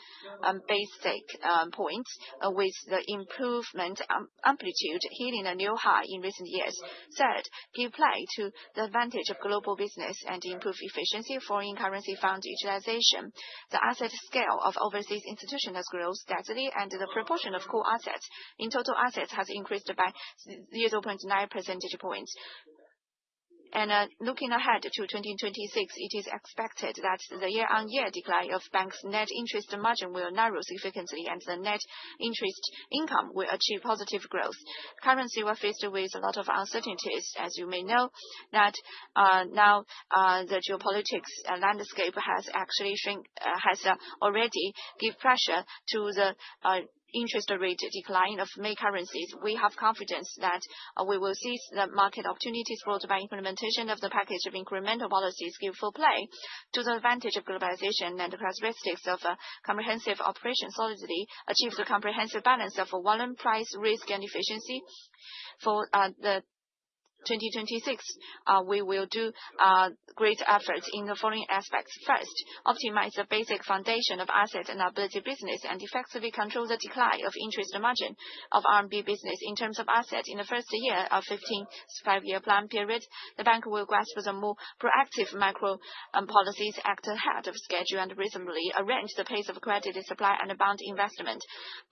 basic points, with the improvement amplitude hitting a new high in recent years. Third, give play to the advantage of global business and improve efficiency of foreign currency fund utilization. The asset scale of overseas institutions proportion has grown steadily, and the proportion of core assets in total assets has increased by 0.9 percentage points. And looking ahead to 2026, it is expected that the year-on-year decline of banks' net interest margin will narrow significantly, and the net interest income will achieve positive growth. Currently, we're faced with a lot of uncertainties, as you may know, that now the geopolitics landscape has actually already give pressure to the interest rate decline of main currencies. We have confidence that we will seize the market opportunities brought by implementation of the package of incremental policies give full play to the advantage of globalization and the characteristics of comprehensive operation solidly achieve the comprehensive balance of volume, price, risk, and efficiency. For the 2026, we will do great efforts in the following aspects. First, optimize the basic foundation of asset and liability business and effectively control the decline of interest margin of RMB business. In terms of asset, in the first year of 15th five-year plan period, the bank will grasp the more proactive macro policies, act ahead of schedule, and reasonably arrange the pace of credit supply and bond investment.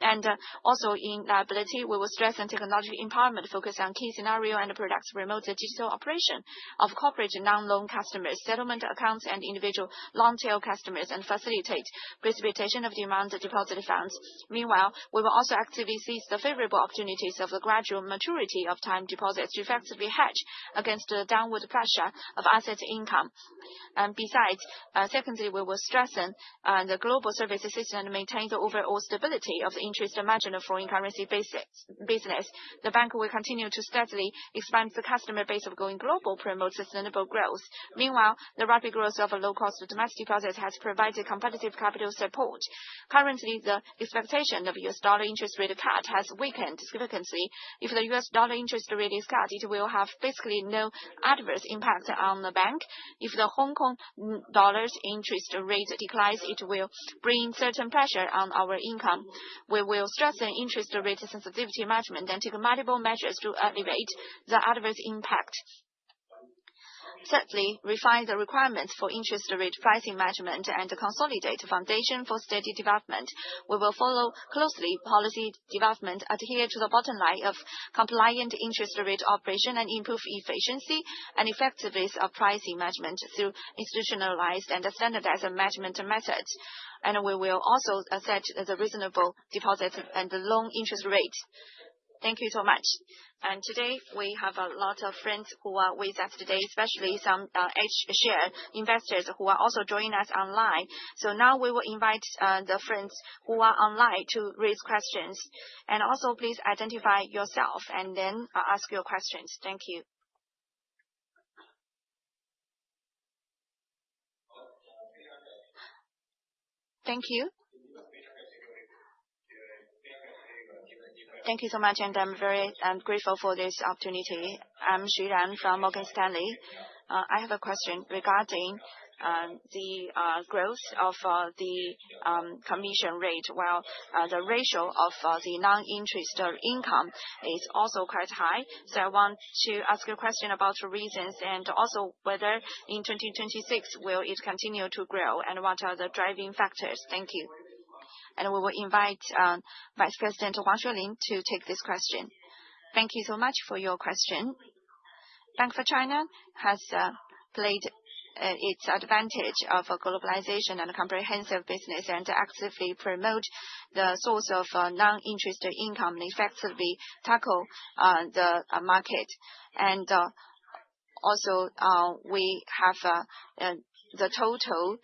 And also in liability, we will stress on technology empowerment, focus on key scenario and products, promote the digital operation of corporate non-loan customers, settlement accounts, and individual long-tail customers, and facilitate precipitation of demand deposit funds. Meanwhile, we will also actively seize the favorable opportunities of the gradual maturity of time deposits to effectively hedge against the downward pressure of asset income. And besides, secondly, we will strengthen the global service system and maintain the overall stability of the interest margin of foreign currency business. The bank will continue to steadily expand the customer base of going global, promote sustainable growth. Meanwhile, the rapid growth of low-cost domestic deposits has provided competitive capital support. Currently, the expectation of US dollar interest rate cut has weakened significantly. If the US dollar interest rate is cut, it will have basically no adverse impact on the bank. If the Hong Kong dollar's interest rate declines, it will bring certain pressure on our income. We will strengthen interest rate sensitivity management and take multiple measures to alleviate the adverse impact. Thirdly, refine the requirements for interest rate pricing management and consolidate foundation for steady development. We will follow closely policy development, adhere to the bottom line of compliant interest rate operation, and improve efficiency and effectiveness of pricing management through institutionalized and standardized management methods. And we will also set the reasonable deposit and the loan interest rate. Thank you so much. And today we have a lot of friends who are with us today, especially some H-share investors who are also joining us online. So now we will invite the friends who are online to raise questions. And also please identify yourself and then ask your questions. Thank you. Thank you. Thank you so much, and I'm very grateful for this opportunity. I'm Xu Ran from Morgan Stanley. I have a question regarding the growth of the commission rate, while the ratio of the non-interest income is also quite high. So I want to ask a question about the reasons and also whether in 2026 will it continue to grow and what are the driving factors. Thank you. And we will invite Vice President Wang Xuelin to take this question. Thank you so much for your question. Bank for China has played its advantage of globalization and comprehensive business and actively promote the source of non-interest income and effectively tackle the market. And also we have the total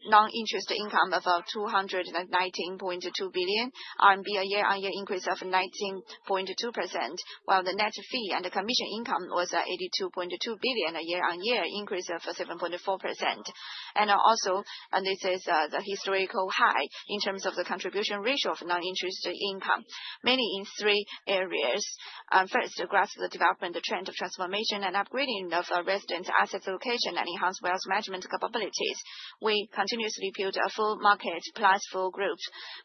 non-interest income of 219.2 billion RMB, a year-on-year increase of 19.2%, while the net fee and the commission income was 82.2 billion, a year-on-year increase of 7.4%. And also, this is the historical high in terms of the contribution ratio of non-interest income, mainly in three areas. First, grasp the development, the trend of transformation and upgrading of residents' asset allocation and enhance wealth management capability capabilities. We continuously built a full market plus full group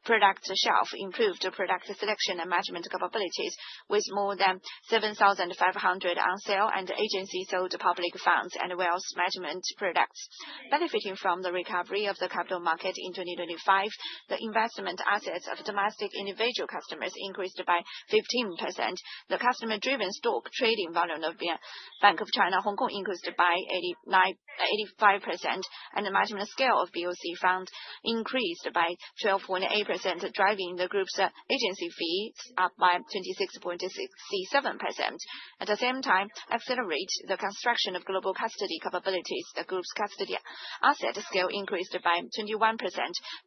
product shelf, improved product selection and management capabilities with more than 7,500 on sale and agency sold public funds and wealth management products. Benefiting from the recovery of the capital market in 2025, the investment assets of domestic individual customers increased by 15%. The customer-driven stock trading volume of Bank of China Hong Kong increased by 85%, and the management scale of BOC fund increased by 12.8%, driving the group's agency fees up by 26.67%. At the same time, accelerate the construction of global custody capabilities. The group's custody asset scale increased by 21%,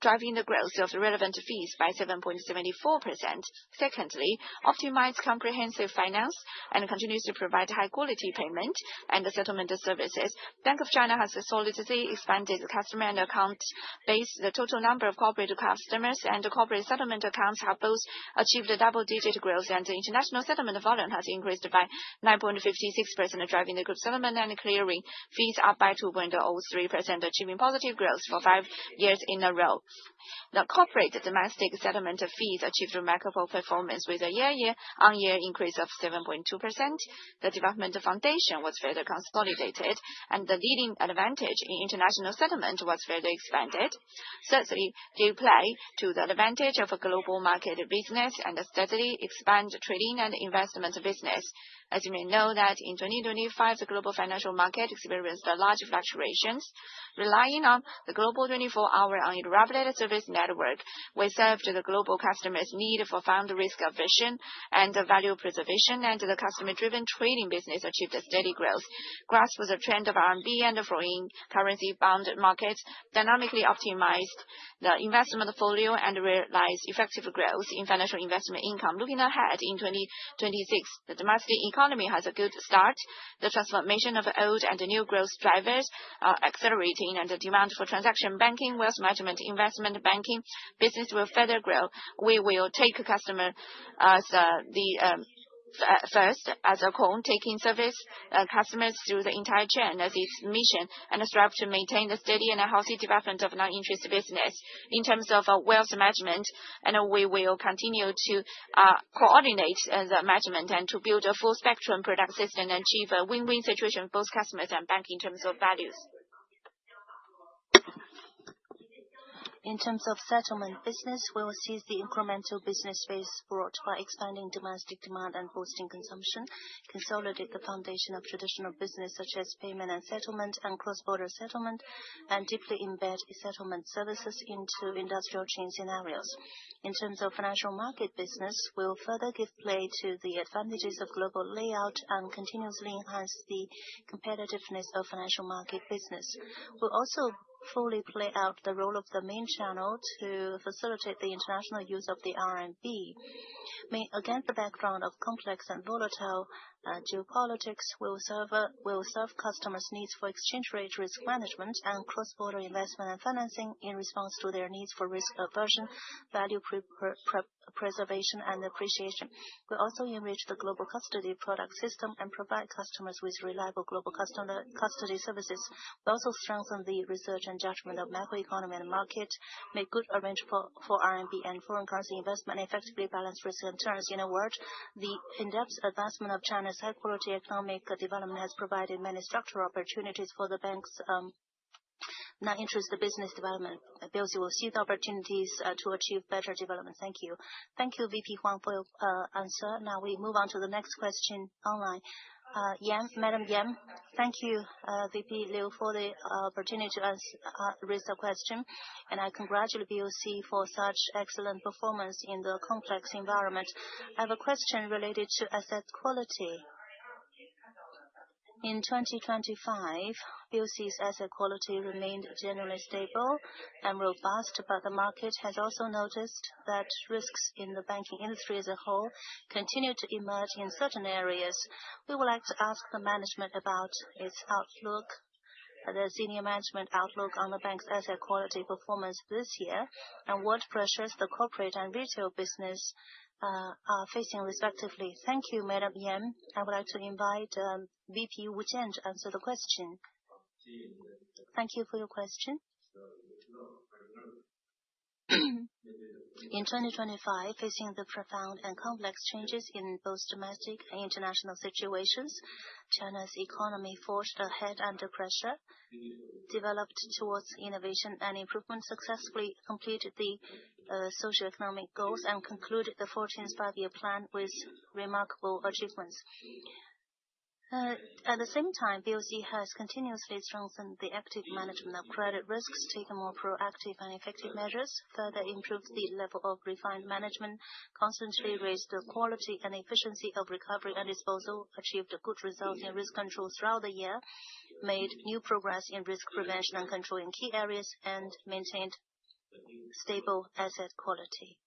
driving the growth of the relevant fees by 7.74%. Secondly, optimize comprehensive finance and continues to provide high-quality payment and settlement services. Bank of China has solidly expanded the customer and account base. The total number of corporate customers and corporate settlement accounts have both achieved a double-digit growth, and the international settlement volume has increased by 9.56%, driving the group settlement and clearing fees up by 2.03%, achieving positive growth for 5 years in a row. The corporate domestic settlement fees achieved remarkable performance with a year-on-year increase of 7.2%. The development foundation was further consolidated, and the leading advantage in international settlement was further expanded. Thirdly, give play to the advantage of a global market business and steadily expand trading and investment business. As you may know that in 2025, the global financial market experienced large fluctuations. Relying on the global 24-hour uninterrupted service network, we served the global customers' need for fund risk aversion and value preservation, and the customer-driven trading business achieved a steady growth. Grasped the trend of RMB and foreign currency bond markets, dynamically optimized the investment portfolio and realized effective growth in financial investment income. Looking ahead in 2026, the domestic economy has a good start. The transformation of old and new growth drivers are accelerating, and the demand for transaction banking, wealth management, investment banking business will further grow. We will take customer as first as a core, taking service customers through the entire chain as its mission, and strive to maintain the steady and healthy development of non-interest business. In terms of wealth management, and we will continue to coordinate the management and to build a full spectrum product system and achieve a win-win situation for both customers and bank in terms of values. In terms of settlement business, we will seize the incremental business space brought by expanding domestic demand and boosting consumption, consolidate the foundation of traditional business such as payment and settlement and cross-border settlement, and deeply embed settlement services into industrial chain scenarios. In terms of financial market business, we will further give play to the advantages of global layout and continuously enhance the competitiveness of financial market business. We'll also fully play out the role of the main channel to facilitate the international use of the RMB. Against the background of complex and volatile geopolitics, will serve customers' needs for exchange rate risk management and cross-border investment and financing in response to their needs for risk aversion, value preservation, and appreciation. We'll also enrich the global custody product system and provide customers with reliable global custody services. We'll also strengthen the research and judgment of macroeconomy and market, make good arrangement for RMB and foreign currency investment, and effectively balance risk and returns. In a word, the in-depth advancement of China's high-quality economic development has provided many structural opportunities for the bank's non-interest business development. BOC will seize the opportunities to achieve better development. Thank you. Thank you, VP Huang, for your answer. Now we move on to the next question online. Madam Yan. Thank you, VP Liu, for the opportunity to raise the question, and I congratulate BOC for such excellent performance in the complex environment. I have a question related to asset quality. In 2025, BOC's asset quality remained generally stable and robust, but the market has also noticed that risks in the banking industry as a whole continue to emerge in certain areas. We would like to ask the management about its outlook, the senior management outlook on the bank's asset quality performance this year, and what pressures the corporate and retail business are facing respectively. Thank you, Madam Yan. I would like to invite VP Wu Jian to answer the question. Thank you for your question. In 2025, facing the profound and complex changes in both domestic and international situations, China's economy forged ahead under pressure, developed towards innovation and improvement, successfully completed the socio-economic goals, and concluded the 14th Five-Year Plan with remarkable achievements. At the same time, BOC has continuously strengthened the active management of credit risks, taken more proactive and effective measures, further improved the level of refined management, constantly raised the quality and efficiency of recovery and disposal, achieved good results in risk control throughout the year, made new progress in risk prevention and control in key areas, and maintained stable asset quality.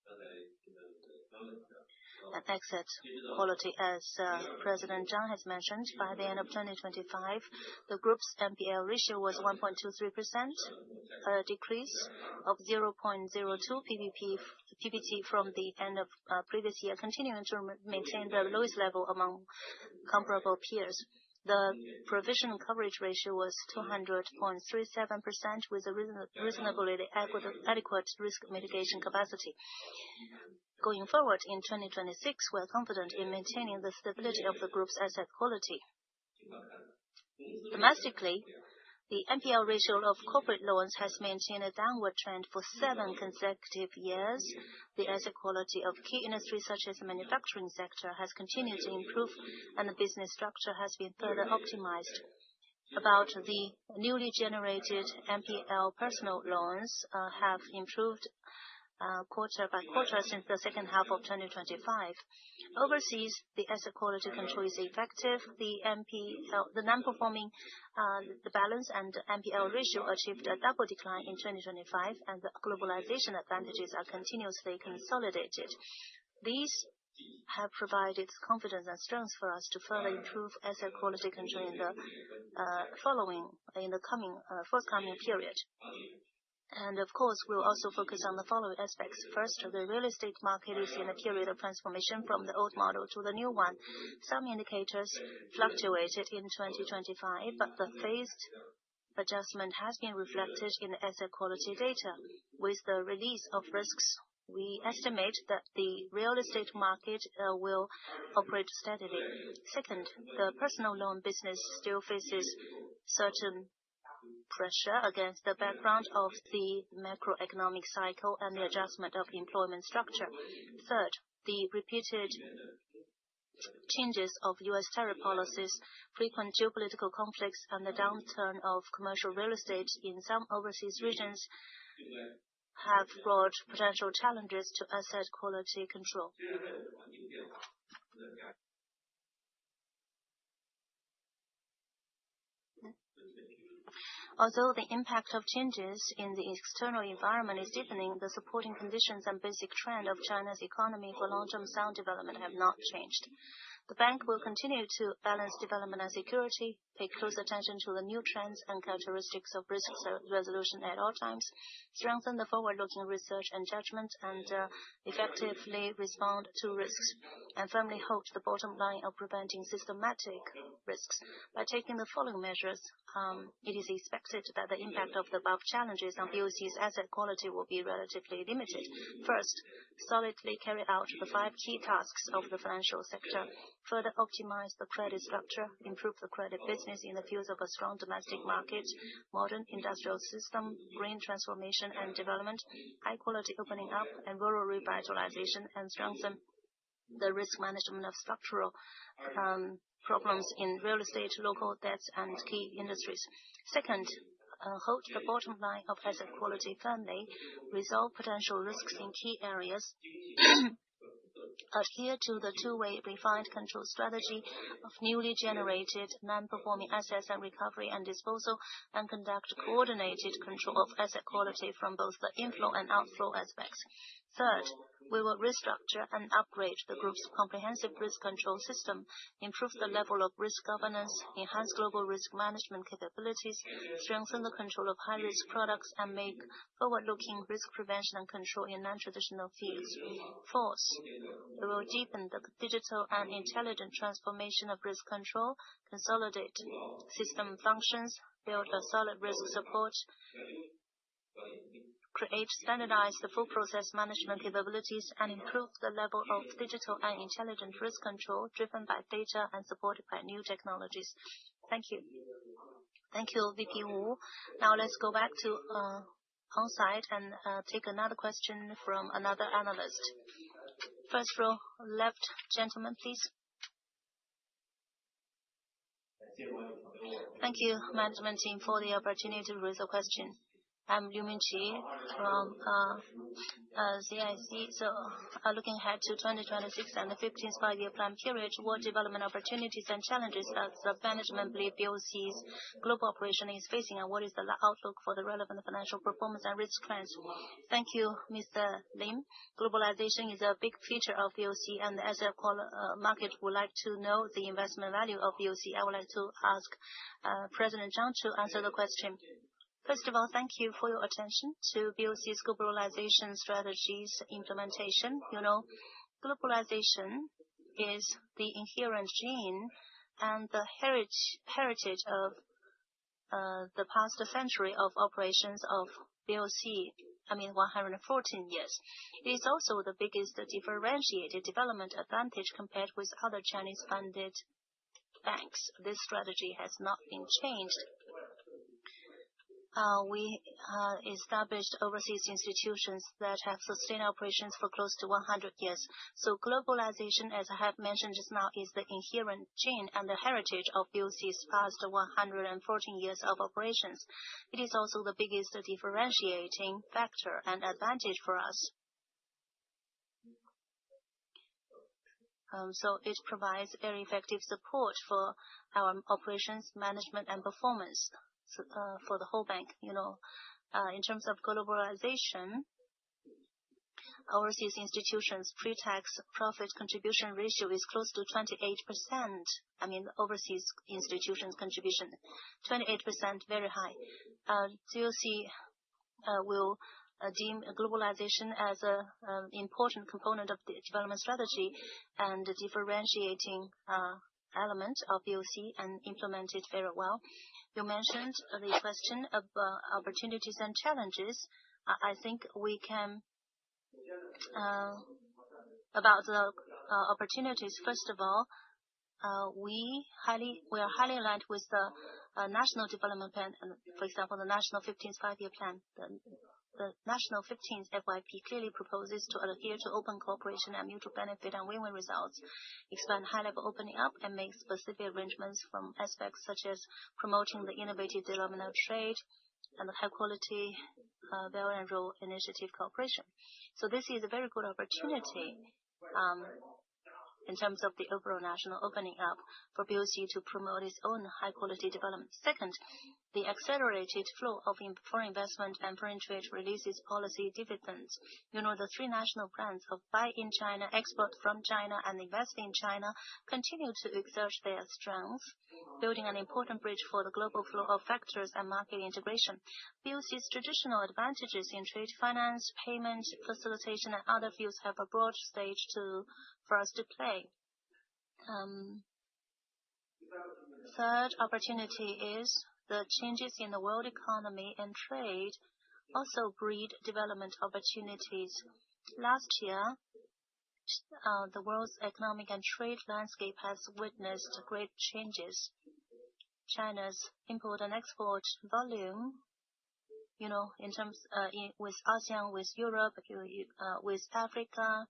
And asset quality, as President Zhang has mentioned, by the end of 2025, the group's NPL ratio was 1.23%, a decrease of 0.02 PPT from the end of previous year, continuing to maintain the lowest level among comparable peers. The provision coverage ratio was 200.37% with a reasonably adequate risk mitigation capacity. Going forward in 2026, we are confident in maintaining the stability of the group's asset quality. Domestically, the NPL ratio of corporate loans has maintained a downward trend for 7 consecutive years. The asset quality of key industries such as the manufacturing sector has continued to improve, and the business structure has been further optimized. About the newly generated NPL personal loans have improved quarter by quarter since the second half of 2025. Overseas, the asset quality control is effective. The non-performing the balance and NPL ratio achieved a double decline in 2025, and the globalization advantages are continuously consolidated. These have provided confidence and strength for us to further improve asset quality control in the forthcoming period. And of course, we'll also focus on the following aspects. First, the real estate market is in a period of transformation from the old model to the new one. Some indicators fluctuated in 2025, but the phased adjustment has been reflected in the asset quality data. With the release of risks, we estimate that the real estate market will operate steadily. Second, the personal loan business still faces certain pressure against the background of the macroeconomic cycle and the adjustment of employment structure. Third, the repeated changes of U.S. tariff policies, frequent geopolitical conflicts, and the downturn of commercial real estate in some overseas regions have brought potential challenges to asset quality control. Although the impact of changes in the external environment is deepening, the supporting conditions and basic trend of China's economy for long-term sound development have not changed. The bank will continue to balance development and security, pay close attention to the new trends and characteristics of risk resolution at all times, strengthen the forward-looking research and judgment, and effectively respond to risks, and firmly hold the bottom line of preventing systematic risks. By taking the following measures, it is expected that the impact of the above challenges on BOC's asset quality will be relatively limited. First, solidly carry out the 5 key tasks of the financial sector. Further optimize the credit structure, improve the credit business in the fields of a strong domestic market, modern industrial system, green transformation and development, high-quality opening up and rural revitalization, and strengthen the risk management of structural problems in real estate, local debts, and key industries. Second, hold the bottom line of asset quality firmly, resolve potential risks in key areas, adhere to the two-way refined control strategy of newly generated non-performing assets and recovery and disposal, and conduct coordinated control of asset quality from both the inflow and outflow aspects. Third, we will restructure and upgrade the group's comprehensive risk control system, improve the level of risk governance, enhance global risk management capabilities, strengthen the control of high-risk products, and make forward-looking risk prevention and control in non-traditional fields. Fourth, we will deepen the digital and intelligent transformation of risk control, consolidate system functions, build a solid risk support, create standardized full process management capabilities, and improve the level of digital and intelligent risk control driven by data and supported by new technologies. Thank you. Thank you, VP Wu. Now let's go back to on-site and take another question from another analyst. First row, left gentleman, please. Thank you, management team, for the opportunity to raise a question. I'm Liu Mingqi from CIC. Looking ahead to 2026 and the 15th five-year plan period, what development opportunities and challenges does the management believe BOC's global operation is facing, and what is the outlook for the relevant financial performance and risk trends? Thank you, Mr. Lim. Globalization is a big feature of BOC, and as a market would like to know the investment value of BOC. I would like to ask President Zhang to answer the question. First of all, thank you for your attention to BOC's globalization strategies implementation. You know, globalization is the inherent gene and the heritage of the past century of operations of BOC. 114 years. It is also the biggest differentiated development advantage compared with other Chinese-funded banks. This strategy has not been changed. We established overseas institutions that have sustained operations for close to 100 years. So globalization, as I have mentioned just now, is the inherent gene and the heritage of BOC's past 114 years of operations. It is also the biggest differentiating factor and advantage for us. So it provides very effective support for our operations, management, and performance. For the whole bank, in terms of globalization, overseas institutions' pre-tax profit contribution ratio is close to 28%. Overseas institutions' contribution, 28%, very high. BOC will deem globalization as an important component of the development strategy and differentiating element of BOC and implement it very well. You mentioned the question of opportunities and challenges. I think we can about the opportunities. First of all, we are highly aligned with the national development plan. For example, the national 15th five-year plan. The national 15th FYP clearly proposes to adhere to open cooperation and mutual benefit and win-win results, expand high-level opening up, and make specific arrangements from aspects such as promoting the innovative development of trade and the high-quality Belt and Road Initiative cooperation. So this is a very good opportunity in terms of the overall national opening up for BOC to promote its own high-quality development. Second, the accelerated flow of foreign investment and foreign trade releases policy dividends. The three national brands of Buy in China, Export from China, and Invest in China continue to exert their strength, building an important bridge for the global flow of factors and market integration. BOC's traditional advantages in trade finance, payment, facilitation, and other fields have a broad stage for us to play. Third opportunity is the changes in the world economy and trade also breed development opportunities. Last year, the world's economic and trade landscape has witnessed great changes. China's import and export volume, in terms with ASEAN, with Europe, with Africa,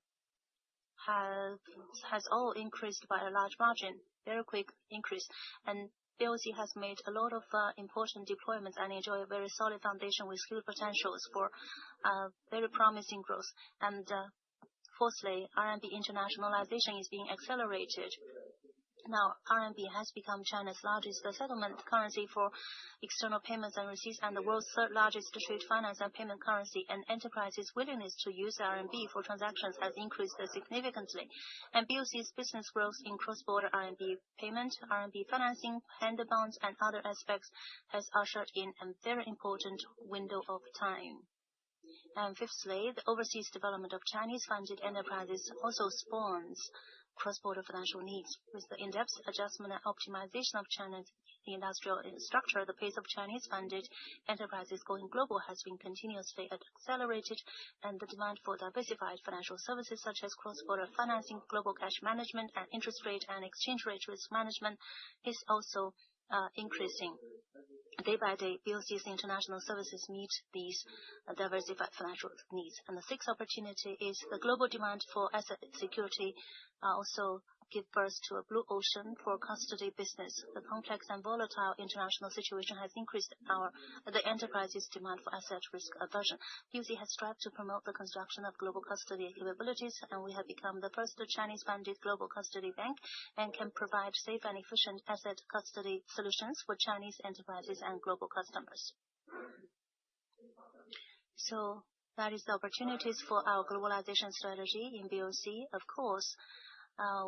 has all increased by a large margin, very quick increase. And BOC has made a lot of important deployments and enjoy a very solid foundation with huge potentials for very promising growth. And fourthly, RMB internationalization is being accelerated. Now, RMB has become China's largest settlement currency for external payments and receipts and the world's third largest trade finance and payment currency. And enterprises' willingness to use RMB for transactions has increased significantly. And BOC's business growth in cross-border RMB payment, RMB financing, hand bonds, and other aspects has ushered in a very important window of time. And fifthly, the overseas development of Chinese-funded enterprises also spawns cross-border financial needs. With the in-depth adjustment and optimization of China's industrial structure, the pace of Chinese-funded enterprises going global has been continuously accelerated, and the demand for diversified financial services such as cross-border financing, global cash management, and interest rate and exchange rate risk management is also increasing. Day by day, BOC's international services meet these diversified financial needs. And the sixth opportunity is the global demand for asset security also give birth to a blue ocean for custody business. The complex and volatile international situation has increased the enterprise's demand for asset risk aversion. BOC has strived to promote the construction of global custody capabilities, and we have become the first Chinese-funded global custody bank and can provide safe and efficient asset custody solutions for Chinese enterprises and global customers. So that is the opportunities for our globalization strategy in BOC. Of course,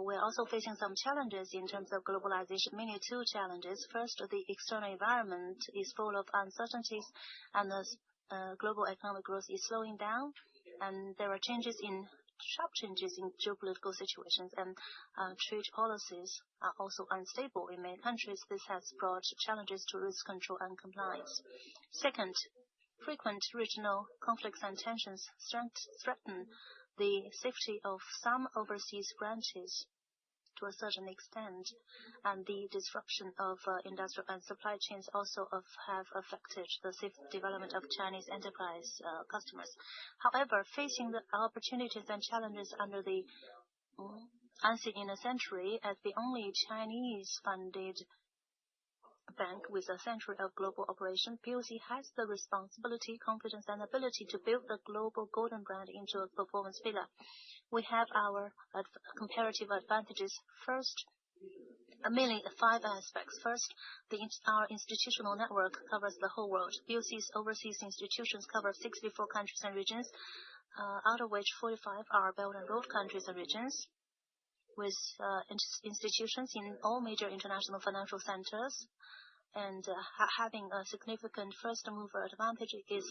we're also facing some challenges in terms of globalization, mainly two challenges. First, the external environment is full of uncertainties, and the global economic growth is slowing down, and there are sharp changes in geopolitical situations, and trade policies are also unstable in many countries. This has brought challenges to risk control and compliance. Second, frequent regional conflicts and tensions threaten the safety of some overseas branches to a certain extent, and the disruption of industrial and supply chains also have affected the safe development of Chinese enterprise customers. However, facing the opportunities and challenges under the unseen in a century, as the only Chinese-funded bank with a century of global operation, BOC has the responsibility, confidence, and ability to build the global golden brand into a performance pillar. We have our comparative advantages. First, mainly 5 aspects. First, our institutional network covers the whole world. BOC's overseas institutions cover 64 countries and regions, out of which 45 are Belt and Road countries and regions, with institutions in all major international financial centers. And having a significant first-mover advantage is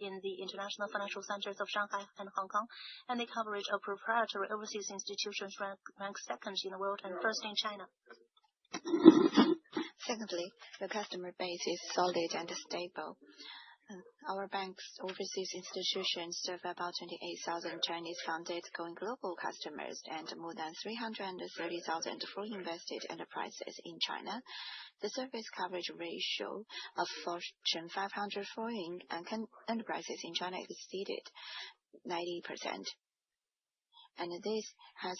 in the international financial centers of Shanghai and Hong Kong, and the coverage of proprietary overseas institutions ranks second in the world and first in China. Secondly, the customer base is solid and stable. Our bank's overseas institutions serve about 28,000 Chinese-funded going global customers and more than 330,000 foreign invested enterprises in China. The service coverage ratio of Fortune 500 foreign enterprises in China exceeded 90%. And this has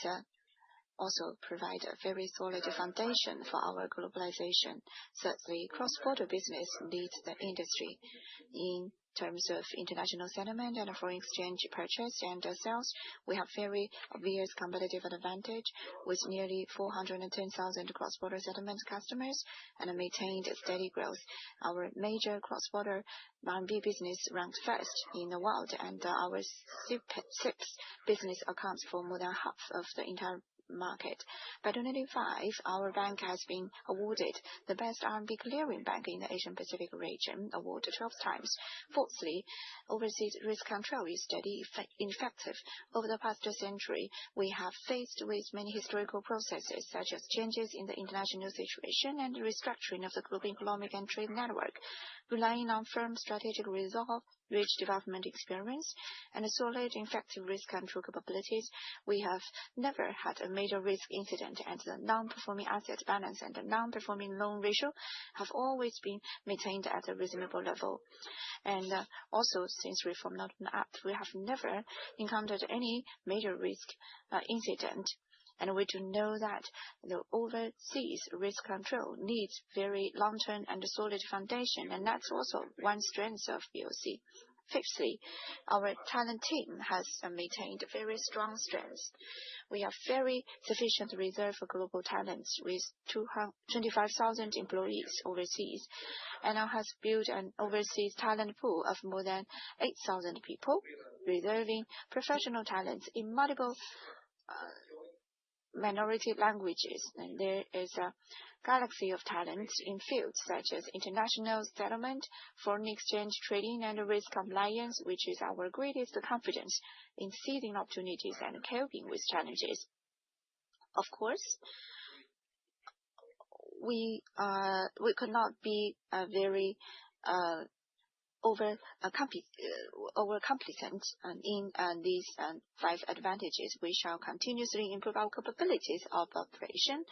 also provide a very solid foundation for our globalization. Thirdly, cross-border business leads the industry in terms of international settlement and foreign exchange purchase and sales. We have very obvious competitive advantage with nearly 410,000 cross-border settlement customers and maintained steady growth. Our major cross-border RMB business ranked first in the world, and our SIPS business accounts for more than half of the entire market. By 2025, our bank has been awarded the best RMB clearing bank in the Asian Pacific region, award 12 times. Fourthly, overseas risk control is steady and effective. Over the past century, we have faced with many historical processes such as changes in the international situation and restructuring of the global economic and trade network. Relying on firm strategic resolve, rich development experience, and solid effective risk control capabilities, we have never had a major risk incident, and the non-performing asset balance and the non-performing loan ratio have always been maintained at a reasonable level. And also, since Reform Northern Act, we have never encountered any major risk incident. And we do know that the overseas risk control needs very long-term and solid foundation, and that's also one strength of BOC. Fifthly, our talent team has maintained very strong strengths. We have very sufficient reserve for global talents with 25,000 employees overseas, and has built an overseas talent pool of more than 8,000 people, reserving professional talents in multiple minority languages. And there is a galaxy of talents in fields such as international settlement, foreign exchange trading, and risk compliance, which is our greatest confidence in seizing opportunities and coping with challenges. Of course, we could not be very overcompetent in these 5 advantages. We shall continuously improve our capabilities of operation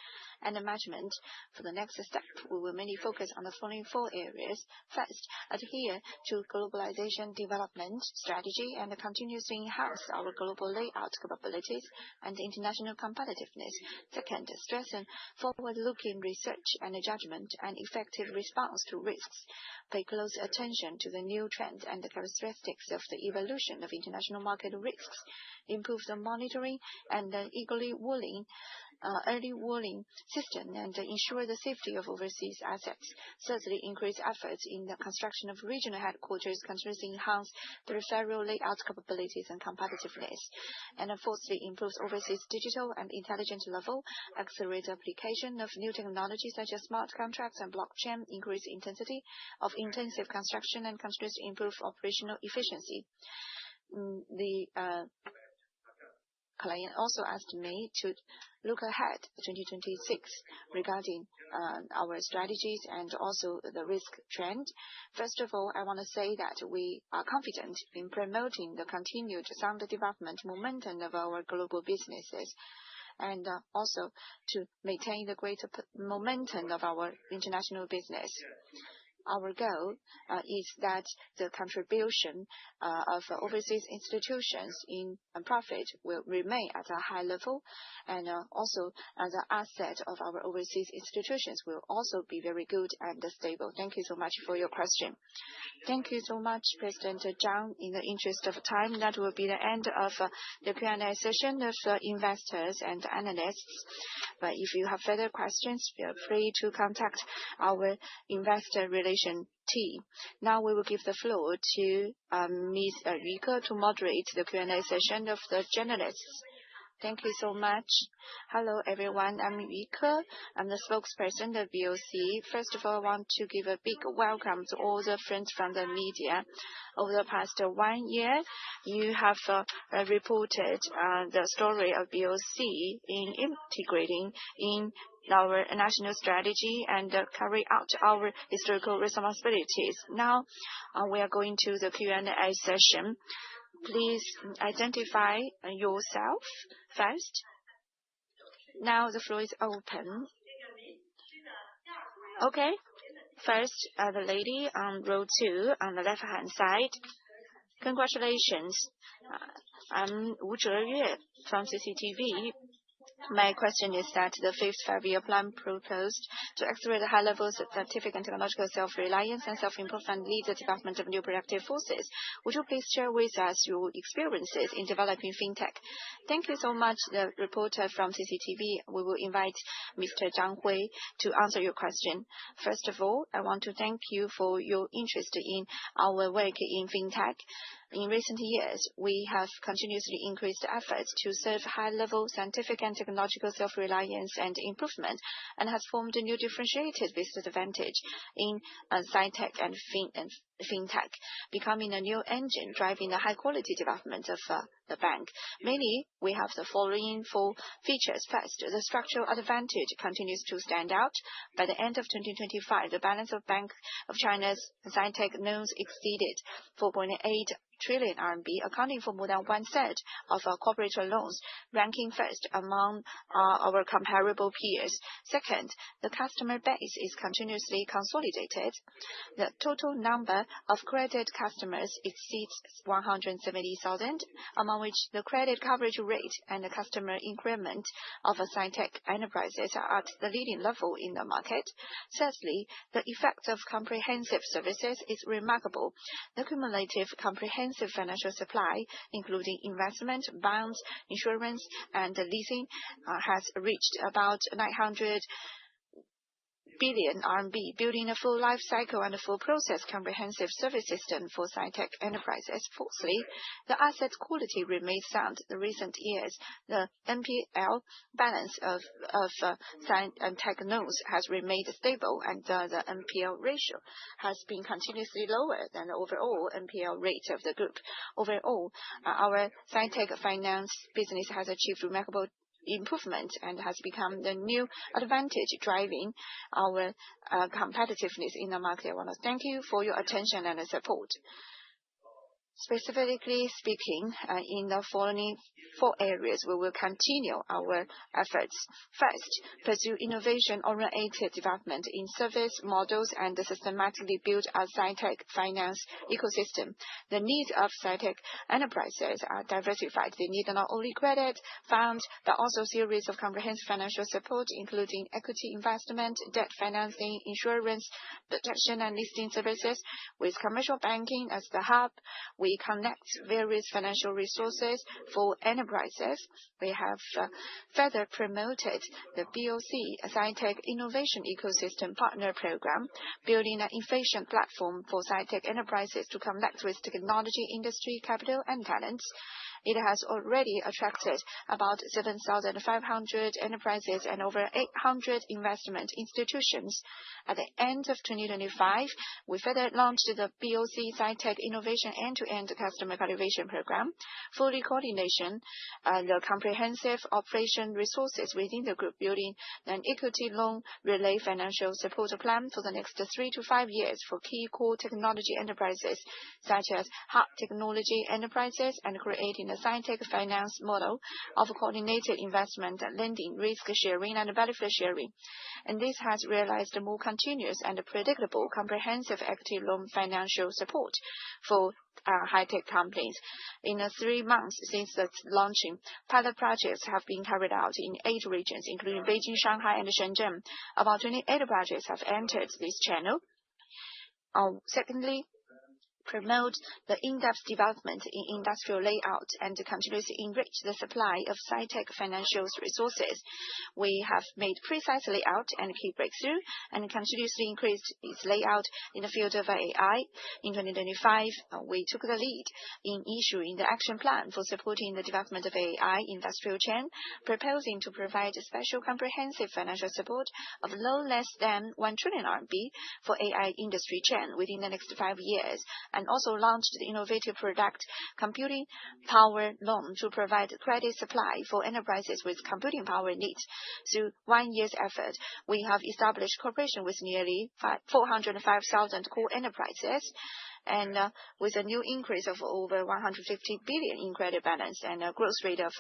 and management. For the next step, we will mainly focus on the following 4 areas. First, adhere to globalization development strategy and continuously enhance our global layout capabilities and international competitiveness. Second, strengthen forward-looking research and judgment and effective response to risks. Pay close attention to the new trends and the characteristics of the evolution of international market risks. Improve the monitoring and the early warning system and ensure the safety of overseas assets. Thirdly, increase efforts in the construction of regional headquarters, continuously enhance the referral layout capabilities and competitiveness. And fourthly, improve overseas digital and intelligent level, accelerate the application of new technologies such as smart contracts and blockchain, increase intensity of intensive construction, and continuously improve operational efficiency. The client also asked me to look ahead to 2026 regarding our strategies and also the risk trend. First of all, I want to say that we are confident in promoting the continued sound development momentum of our global businesses, and also to maintain the greater momentum of our international business. Our goal is that the contribution of overseas institutions in profit will remain at a high level, and also the asset of our overseas institutions will also be very good and stable. Thank you so much for your question. Thank you so much, President Zhang. In the interest of time, that will be the end of the Q&A session of investors and analysts. But if you have further questions, feel free to contact our investor relations team. Now we will give the floor to Ms. Yu Ke to moderate the Q&A session of the journalists. Thank you so much. Hello, everyone. I'm Yu Ke. I'm the spokesperson of BOC. First of all, I want to give a big welcome to all the friends from the media. Over the past 1 year, you have reported the story of BOC in integrating in our national strategy and carry out our historical responsibilities. Now, we are going to the Q&A session. Please identify yourself first. Now the floor is open. Okay. First, the lady on row 2 on the left-hand side. Congratulations. I'm Wu Zheyue from CCTV. My question is that the 5th five-year plan proposed to accelerate the high levels of scientific and technological self-reliance and self-improvement, lead the development of new productive forces. Would you please share with us your experiences in developing fintech? Thank you so much, the reporter from CCTV. We will invite Mr. Zhang Hui to answer your question. First of all, I want to thank you for your interest in our work in fintech. In recent years, we have continuously increased efforts to serve high-level scientific and technological self-reliance and improvement, and has formed a new differentiated business advantage in sci-tech and fintech, becoming a new engine driving the high-quality development of the bank. Mainly, we have the following 4 features. First, the structural advantage continues to stand out. By the end of 2025, the balance of Bank of China's sci-tech loans exceeded 4.8 trillion RMB, accounting for more than 1/3 of our corporate loans, ranking first among our comparable peers. Second, the customer base is continuously consolidated. The total number of credit customers exceeds 170,000, among which the credit coverage rate and the customer increment of sci-tech enterprises are at the leading level in the market. Thirdly, the effect of comprehensive services is remarkable. The cumulative comprehensive financial supply, including investment, bonds, insurance, and leasing, has reached about 900 billion RMB, building a full life cycle and a full process comprehensive service system for sci-tech enterprises. Fourthly, the asset quality remains sound. In recent years, the NPL balance of sci-tech loans has remained stable, and the NPL ratio has been continuously lower than the overall NPL rate of the group. Overall, our sci-tech finance business has achieved remarkable improvement and has become the new advantage driving our competitiveness in the market. I want to thank you for your attention and support. Specifically speaking, in the following 4 areas, we will continue our efforts. First, pursue innovation-oriented development in service models and systematically build a sci-tech finance ecosystem. The needs of sci-tech enterprises are diversified. They need not only credit, funds, but also a series of comprehensive financial support, including equity investment, debt financing, insurance, protection and listing services. With commercial banking as the hub, we connect various financial resources for enterprises. We have further promoted the BOC Sci-Tech Innovation Ecosystem Partner Program, building an efficient platform for sci-tech enterprises to connect with technology industry, capital, and talents. It has already attracted about 7,500 enterprises and over 800 investment institutions. At the end of 2025, we further launched the BOC Sci-Tech Innovation End-to-End Customer Cultivation Program, fully coordination the comprehensive operation resources within the group, building an equity loan relay financial support plan for the next 3 to 5 years for key core technology enterprises such as hard technology enterprises, and creating a sci-tech finance model of coordinated investment, lending, risk sharing, and benefit sharing. And this has realized more continuous and predictable comprehensive equity loan financial support for high-tech companies. In the 3 months since the launching, pilot projects have been carried out in 8 regions, including Beijing, Shanghai, and Shenzhen. About 28 projects have entered this channel. Secondly, promote the in-depth development in industrial layout and continuously enrich the supply of sci-tech financial resources. We have made precise layout and key breakthrough and continuously increased its layout in the field of AI. In 2025, we took the lead in issuing the action plan for supporting the development of AI industrial chain, proposing to provide special comprehensive financial support of no less than 1 trillion RMB for AI industry chain within the next 5 years. And also launched the innovative product computing power loan to provide credit supply for enterprises with computing power needs. Through 1 year's effort, we have established cooperation with nearly 405,000 core enterprises, and with a new increase of over 150 billion in credit balance and a growth rate of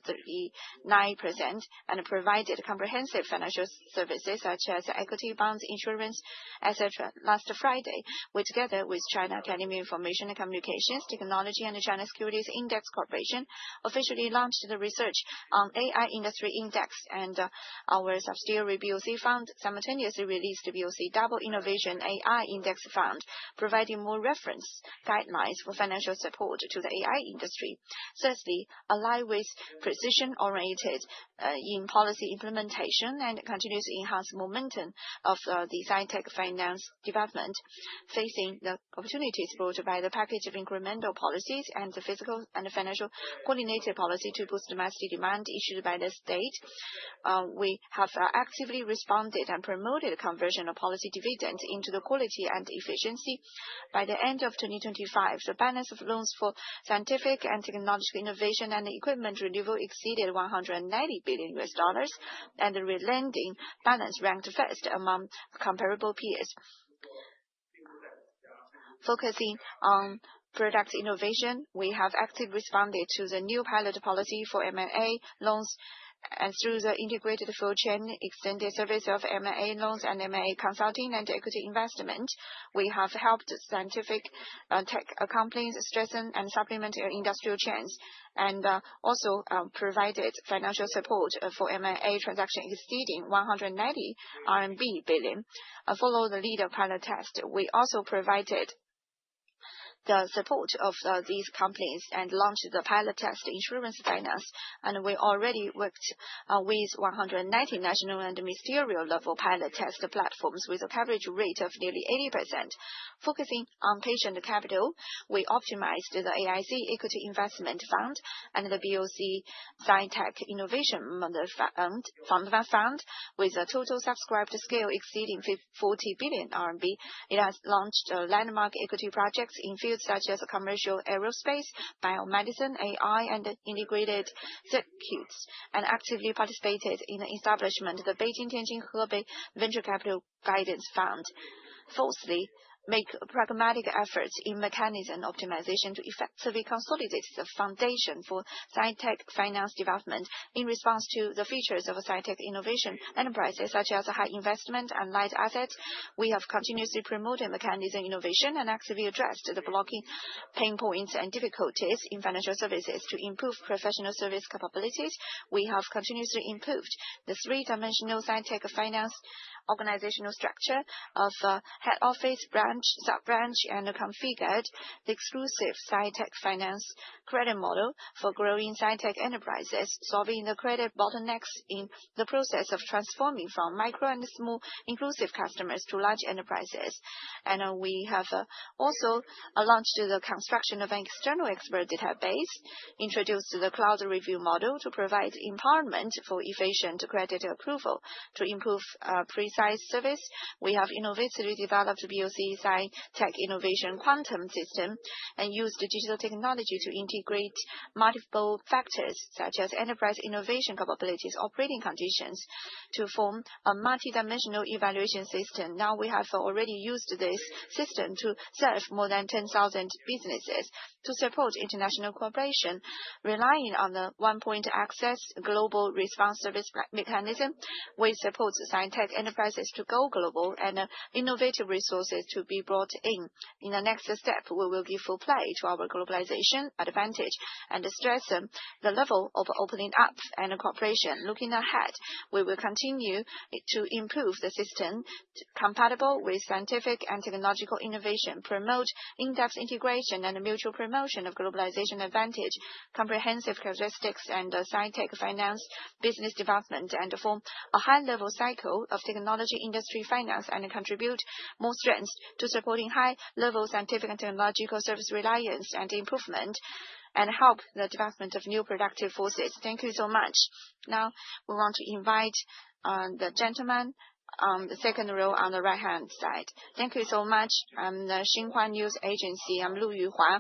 39%, and provided comprehensive financial services such as equity, bonds, insurance, etc. Last Friday, we together with China Academy of Information and Communications Technology and China Securities Index Corporation officially launched the research on AI industry index, and our subsidiary BOC Fund simultaneously released the BOC Double Innovation AI Index Fund, providing more reference guidelines for financial support to the AI industry. Thirdly, ally with precision-oriented in policy implementation and continuously enhance momentum of the sci-tech finance development, facing the opportunities brought by the package of incremental policies and the fiscal and financial coordinated policy to boost domestic demand issued by the state. We have actively responded and promoted conversion of policy dividends into the quality and efficiency. By the end of 2025, the balance of loans for scientific and technological innovation and equipment renewal exceeded $190 billion, and the relending balance ranked first among comparable peers. Focusing on product innovation, we have actively responded to the new pilot policy for M&A loans, and through the integrated full chain extended service of M&A loans and M&A consulting and equity investment, we have helped scientific tech companies strengthen and supplement their industrial chains, and also provided financial support for M&A transaction exceeding 190 billion RMB. Follow the lead of pilot test. We also provided the support of these companies and launched the pilot test insurance finance, and we already worked with 190 national and ministerial level pilot test platforms with a coverage rate of nearly 80%. Focusing on patient capital, we optimized the AIC Equity Investment Fund and the BOC Sci-Tech Innovation Fund with a total subscribed scale exceeding 40 billion RMB. It has launched landmark equity projects in fields such as commercial aerospace, biomedicine, AI, and integrated circuits, and actively participated in the establishment of the Beijing-Tianjin-Hebei Venture Capital Guidance Fund. Fourthly, make pragmatic efforts in mechanism optimization to effectively consolidate the foundation for sci-tech finance development in response to the features of sci-tech innovation enterprises such as high investment and light assets. We have continuously promoted mechanism innovation and actively addressed the blocking pain points and difficulties in financial services to improve professional service capabilities. We have continuously improved the three-dimensional sci-tech finance organizational structure of head office, branch, sub-branch, and configured the exclusive sci-tech finance credit model for growing sci-tech enterprises, solving the credit bottlenecks in the process of transforming from micro and small inclusive customers to large enterprises. And we have also launched the construction of an external expert database, introduced the cloud review model to provide empowerment for efficient credit approval to improve precise service. We have innovatively developed BOC Sci-Tech Innovation Quantum System and used digital technology to integrate multiple factors such as enterprise innovation capabilities, operating conditions to form a multidimensional evaluation system. Now we have already used this system to serve more than 10,000 businesses to support international cooperation, relying on the one-point access global response service mechanism. We support sci-tech enterprises to go global and innovative resources to be brought in. In the next step, we will give full play to our globalization advantage and stress the level of opening up and cooperation. Looking ahead, we will continue to improve the system compatible with scientific and technological innovation, promote in-depth integration and mutual promotion of globalization advantage, comprehensive characteristics and sci-tech finance business development, and form a high-level cycle of technology industry finance and contribute more strength to supporting high-level scientific and technological service reliance and improvement, and help the development of new productive forces. Thank you so much. Now we want to invite the gentleman on the second row on the right-hand side. Thank you so much. I'm the Xinhua News Agency. I'm Lu Yuhua.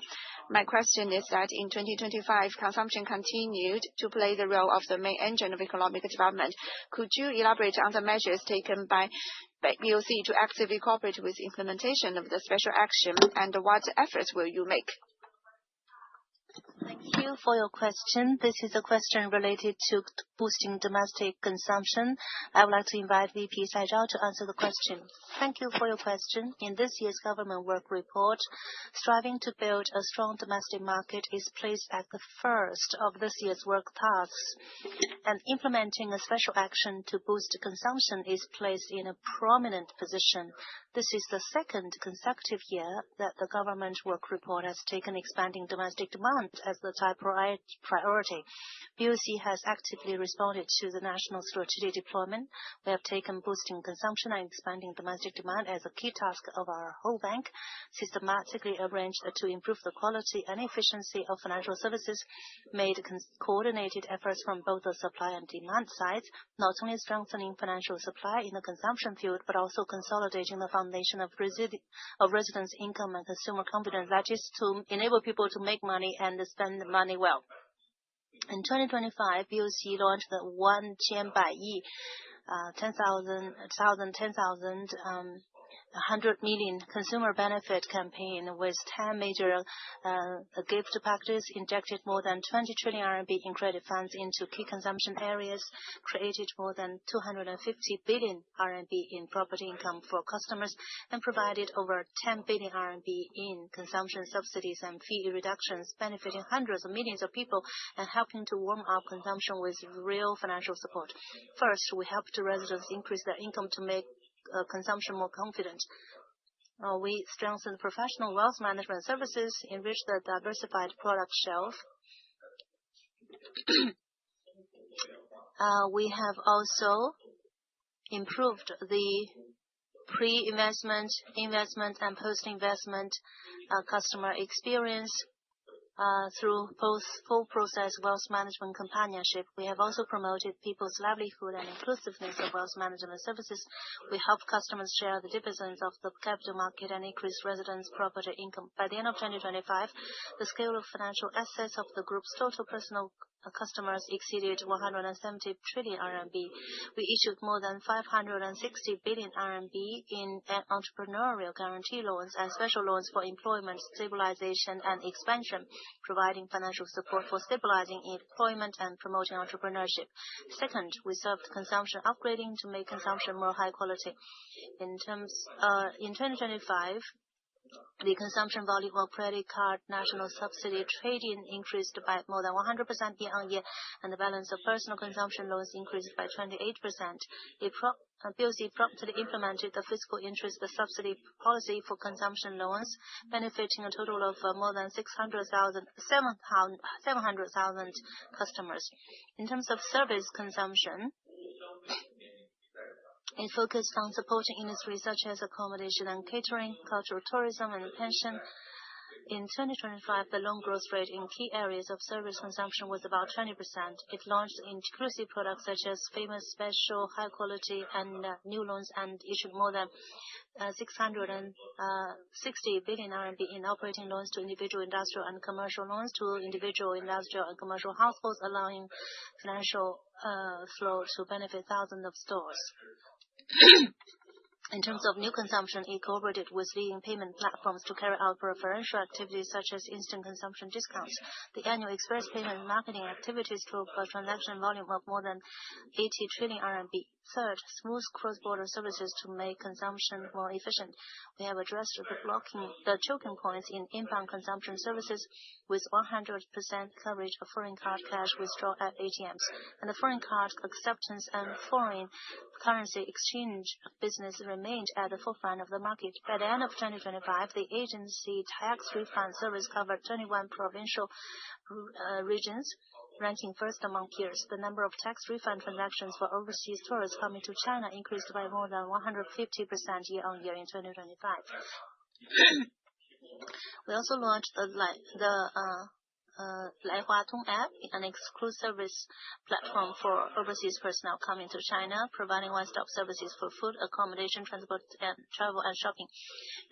My question is that in 2025, consumption continued to play the role of the main engine of economic development. Could you elaborate on the measures taken by BOC to actively cooperate with implementation of the special action, and what efforts will you make? Thank you for your question. This is a question related to boosting domestic consumption. I would like to invite VP Cai Zhao to answer the question. Thank you for your question. In this year's government work report, striving to build a strong domestic market is placed at the first of this year's work tasks, and implementing a special action to boost consumption is placed in a prominent position. This is the second consecutive year that the government work report has taken expanding domestic demand as the top priority. BOC has actively responded to the national strategic deployment. We have taken boosting consumption and expanding domestic demand as a key task of our whole bank, systematically arranged to improve the quality and efficiency of financial services, made coordinated efforts from both the supply and demand sides, not only strengthening financial supply in the consumption field, but also consolidating the foundation of residents' income and consumer confidence, that is to enable people to make money and spend money well. In 2025, BOC launched the 100 million consumer benefit campaign with 10 major gift packages, injected more than 20 trillion RMB in credit funds into key consumption areas, created more than 250 billion RMB in property income for customers, and provided over 10 billion RMB in consumption subsidies and fee reductions, benefiting hundreds of millions of people and helping to warm up consumption with real financial support. First, we helped residents increase their income to make consumption more confident. We strengthened professional wealth management services, enriched the diversified product shelf. We have also improved the pre-investment, investment, and post-investment customer experience. Through full process wealth management companionship, we have also promoted people's livelihood and inclusiveness of wealth management services. We help customers share the dividends of the capital market and increase residents' property income. By the end of 2025, the scale of financial assets of the group's total personal customers exceeded 170 trillion RMB. We issued more than 560 billion RMB in entrepreneurial guarantee loans and special loans for employment stabilization and expansion, providing financial support for stabilizing employment and promoting entrepreneurship. Second, we served consumption upgrading to make consumption more high quality. In 2025, the consumption volume of credit card national subsidy trade-in increased by more than 100% year-on-year, and the balance of personal consumption loans increased by 28%. BOC promptly implemented the fiscal interest subsidy policy for consumption loans, benefiting a total of more than 700,000 customers. In terms of service consumption, it focused on supporting industries such as accommodation and catering, cultural tourism, and pension. In 2025, the loan growth rate in key areas of service consumption was about 20%. It launched inclusive products such as famous, special, high quality, and new loans, and issued more than 660 billion RMB in operating loans to individual, industrial, and commercial loans to individual, industrial, and commercial households, allowing financial flow to benefit thousands of stores. In terms of new consumption, it cooperated with leading payment platforms to carry out preferential activities such as instant consumption discounts. The annual express payment marketing activities drove a transaction volume of more than 80 trillion RMB. Third, smooth cross-border services to make consumption more efficient. We have addressed the choking points in inbound consumption services with 100% coverage of foreign card cash withdrawal at ATMs, and the foreign card acceptance and foreign currency exchange business remained at the forefront of the market. By the end of 2025, the agency tax refund service covered 21 provincial regions, ranking first among peers. The number of tax refund transactions for overseas tourists coming to China increased by more than 150% year-on-year in 2025. We also launched the Laihua Tong app, an exclusive service platform for overseas personnel coming to China, providing one-stop services for food, accommodation, transport, and travel and shopping.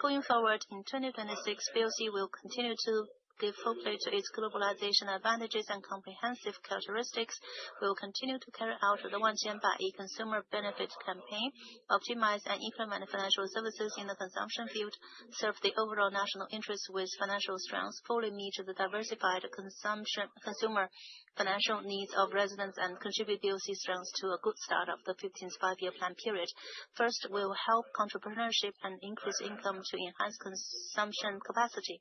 Going forward, in 2026, BOC will continue to give full play to its globalization advantages and comprehensive characteristics. We will continue to carry out the 1,000 consumer benefit campaign, optimize and implement financial services in the consumption field, serve the overall national interest with financial strengths, fully meet the diversified consumer financial needs of residents, and contribute BOC's strengths to a good start of the 15th five-year plan period. First, we will help entrepreneurship and increase income to enhance consumption capacity.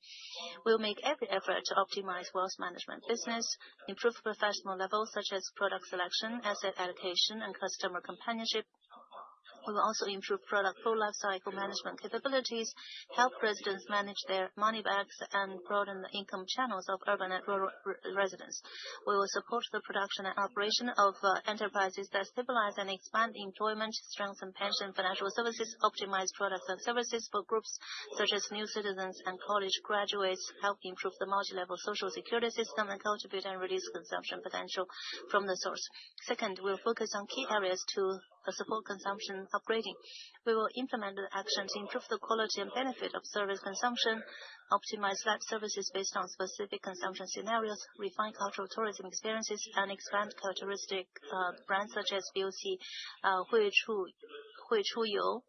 We will make every effort to optimize wealth management business, improve professional levels such as product selection, asset allocation, and customer companionship. We will also improve product full life cycle management capabilities, help residents manage their money bags, and broaden the income channels of urban and rural residents. We will support the production and operation of enterprises that stabilize and expand employment, strengthen pension financial services, optimize products and services for groups such as new citizens and college graduates, help improve the multi-level social security system, and cultivate and release consumption potential from the source. Second, we will focus on key areas to support consumption upgrading. We will implement the action to improve the quality and benefit of service consumption, optimize life services based on specific consumption scenarios, refine cultural tourism experiences, and expand characteristic brands such as BOC Hui Chu You.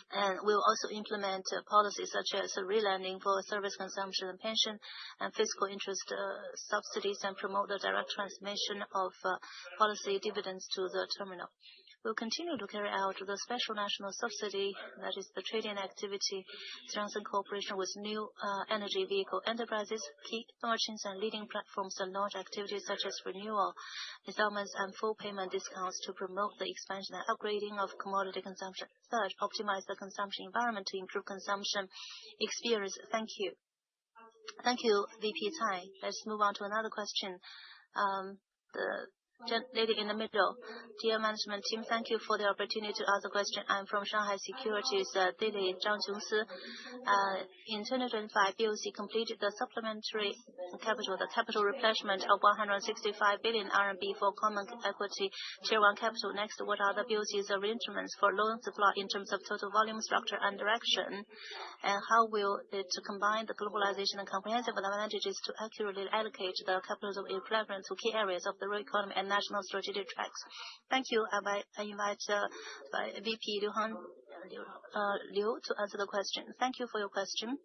And we will also implement policies such as relanding for service consumption and pension, and fiscal interest subsidies, and promote the direct transmission of policy dividends to the terminal. We will continue to carry out the special national subsidy, that is the trading activity, strengthen cooperation with new energy vehicle enterprises, key merchants and leading platforms, and launch activities such as renewal, installments, and full payment discounts to promote the expansion and upgrading of commodity consumption. Third, optimize the consumption environment to improve consumption experience. Thank you. Thank you, VP Cai. Let's move on to another question. The Lady in the middle. Dear management team, thank you for the opportunity to ask a question. I'm from Shanghai Securities Daily, Zhang Chongsi. In 2025, BOC completed the supplementary capital, the capital replenishment of 165 billion RMB for common equity tier 1 capital. Next, what are the BOC's arrangements for loan supply in terms of total volume, structure, and direction? And how will it combine the globalization and comprehensive advantages to accurately allocate the capital of equivalent to key areas of the real economy and national strategic tracks? Thank you. I invite VP Liu to answer the question. Thank you for your question.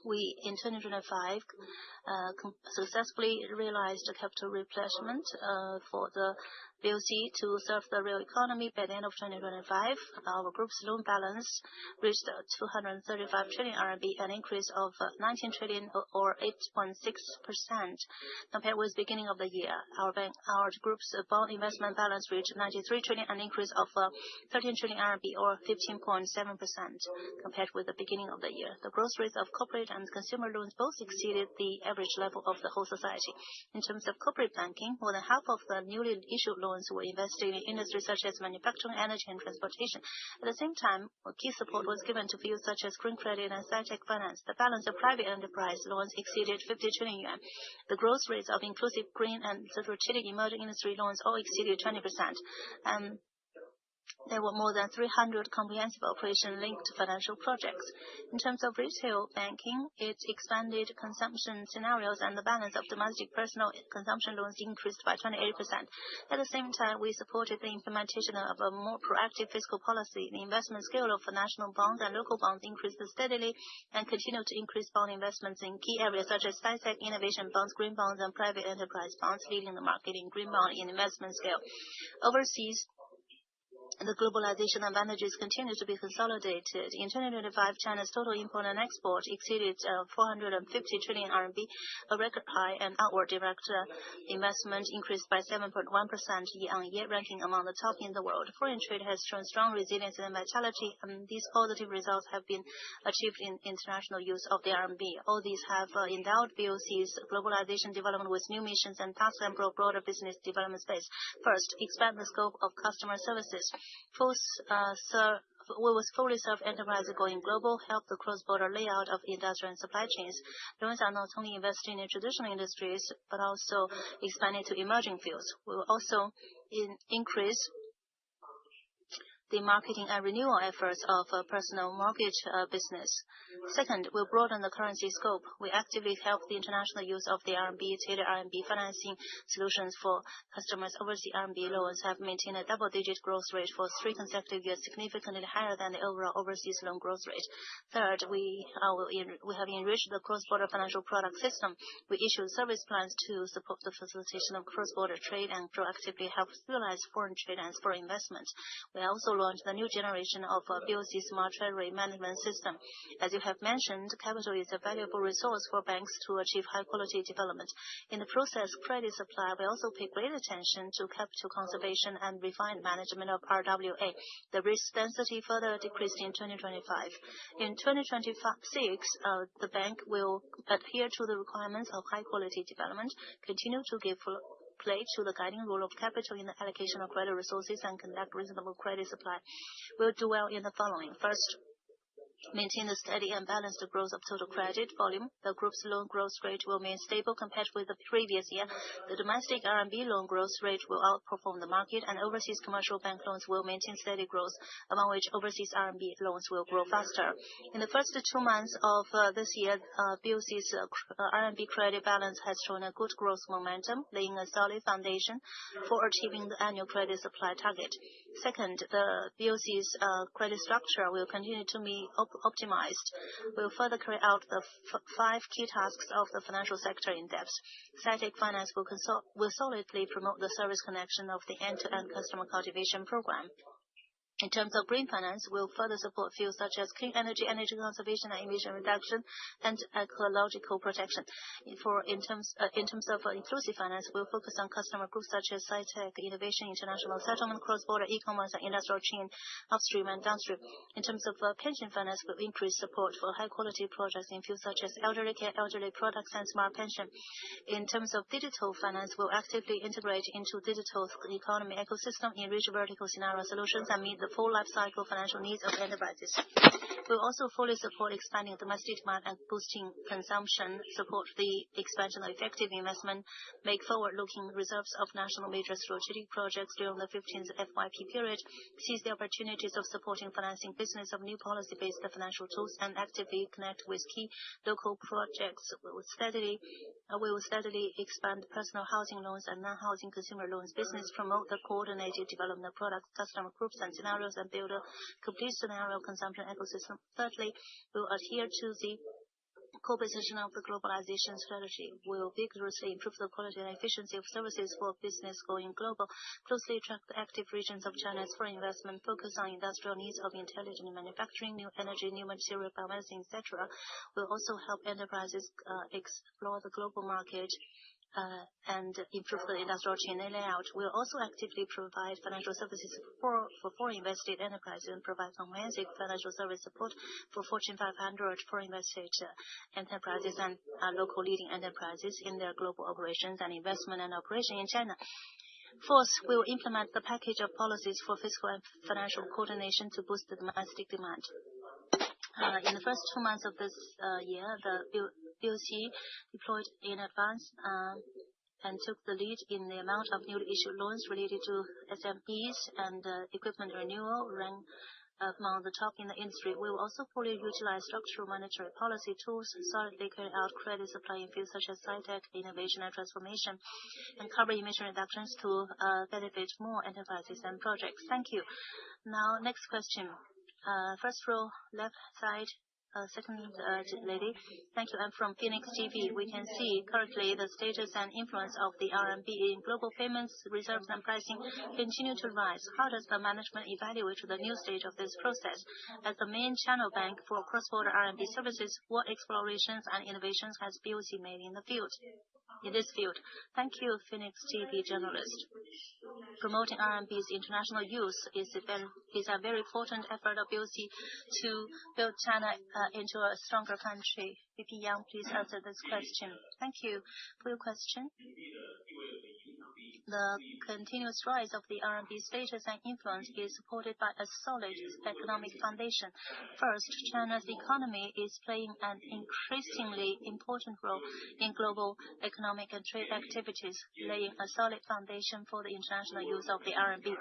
We, in 2025, successfully realized the capital replenishment for the BOC to serve the real economy. By the end of 2025, our group's loan balance reached 235 trillion RMB, an increase of 19 trillion or 8.6% compared with the beginning of the year. Our group's bond investment balance reached 93 trillion, an increase of 13 trillion RMB or 15.7% compared with the beginning of the year. The growth rates of corporate and consumer loans both exceeded the average level of the whole society. In terms of corporate banking, more than half of the newly issued loans were invested in industries such as manufacturing, energy, and transportation. At the same time, key support was given to fields such as green credit and sci-tech finance. The balance of private enterprise loans exceeded 50 trillion yuan. The growth rates of inclusive green and strategic emerging industry loans all exceeded 20%. There were more than 300 comprehensive operation-linked financial projects. In terms of retail banking, it expanded consumption scenarios and the balance of domestic personal consumption loans increased by 28%. At the same time, we supported the implementation of a more proactive fiscal policy. The investment scale of national bonds and local bonds increased steadily and continued to increase bond investments in key areas such as sci-tech innovation bonds, green bonds, and private enterprise bonds, leading the market in green bond in investment scale. Overseas, the globalization advantages continue to be consolidated. In 2025, China's total import and export exceeded 450 trillion RMB, a record high, and outward direct investment increased by 7.1% year-on-year, ranking among the top in the world. Foreign trade has shown strong resilience and vitality, and these positive results have been achieved in international use of the RMB. All these have endowed BOC's globalization development with new missions and tasks and broader business development space. First, expand the scope of customer services. We will fully serve enterprises going global, help the cross-border layout of industrial and supply chains. Loans are not only investing in traditional industries, but also expanding to emerging fields. We will also increase the marketing and renewal efforts of personal mortgage business. Second, we'll broaden the currency scope. We actively help the international use of the RMB, tailored RMB financing solutions for customers. Overseas RMB loans have maintained a double-digit growth rate for 3 consecutive years, significantly higher than the overall overseas loan growth rate. Third, we have enriched the cross-border financial product system. We issued service plans to support the facilitation of cross-border trade and proactively help stabilize foreign trade and foreign investment. We also launched the new generation of BOC Smart Treasury Management System. As you have mentioned, capital is a valuable resource for banks to achieve high-quality development. In the process credit supply, we also pay great attention to capital conservation and refined management of RWA. The risk density further decreased in 2025. In 2026, the bank will adhere to the requirements of high-quality development, continue to give play to the guiding role of capital in the allocation of credit resources, and conduct reasonable credit supply. We'll do well in the following. First, maintain the steady and balanced growth of total credit volume. The group's loan growth rate will remain stable compared with the previous year. The domestic RMB loan growth rate will outperform the market, and overseas commercial bank loans will maintain steady growth, among which overseas RMB loans will grow faster. In the first 2 months of this year, BOC's RMB credit balance has shown a good growth momentum, laying a solid foundation for achieving the annual credit supply target. Second, the BOC's credit structure will continue to be optimized. We will further carry out the 5 key tasks of the financial sector in depth. Sci-tech finance will solidly promote the service connection of the end-to-end customer cultivation program. In terms of green finance, we'll further support fields such as clean energy, energy conservation, and emission reduction, and ecological protection. In terms of inclusive finance, we'll focus on customer groups such as sci-tech, innovation, international settlement, cross-border e-commerce, and industrial chain, upstream and downstream. In terms of pension finance, we'll increase support for high-quality projects in fields such as elderly care, elderly products, and smart pension. In terms of digital finance, we'll actively integrate into digital economy ecosystem, enrich vertical scenario solutions, and meet the full life cycle financial needs of enterprises. We'll also fully support expanding domestic demand and boosting consumption, support the expansion of effective investment, make forward-looking reserves of national major strategic projects during the 15th FYP period, seize the opportunities of supporting financing business of new policy-based financial tools, and actively connect with key local projects. We will steadily expand personal housing loans and non-housing consumer loans business, promote the coordinated development of products, customer groups, and scenarios, and build a complete scenario consumption ecosystem. Thirdly, we will adhere to the core position of the globalization strategy. We will vigorously improve the quality and efficiency of services for business going global, closely track the active regions of China's foreign investment, focus on industrial needs of intelligent manufacturing, new energy, new material, biomedicine, etc. We'll also help enterprises explore the global market and improve the industrial chain layout. We'll also actively provide financial services for foreign invested enterprises and provide comprehensive financial service support for Fortune 500 foreign invested enterprises and local leading enterprises in their global operations and investment and operation in China. Fourth, we will implement the package of policies for fiscal and financial coordination to boost the domestic demand. In the first 2 months of this year, the BOC deployed in advance and took the lead in the amount of newly issued loans related to SMEs and equipment renewal, ranked among the top in the industry. We will also fully utilize structural monetary policy tools and solidly carry out credit supply in fields such as sci-tech, innovation, and transformation, and cover emission reductions to benefit more enterprises and projects. Thank you. Now, next question. First row, left side, second lady. Thank you. I'm from Phoenix TV. We can see currently the status and influence of the RMB in global payments, reserves, and pricing continue to rise. How does the management evaluate the new stage of this process? As the main channel bank for cross-border RMB services, what explorations and innovations has BOC made in this field? Thank you, Phoenix TV journalist. Promoting RMB's international use is a very important effort of BOC to build China into a stronger country. VP Yang, please answer this question. Thank you for your question. The continuous rise of the RMB status and influence is supported by a solid economic foundation. First, China's economy is playing an increasingly important role in global economic and trade activities, laying a solid foundation for the international use of the RMB.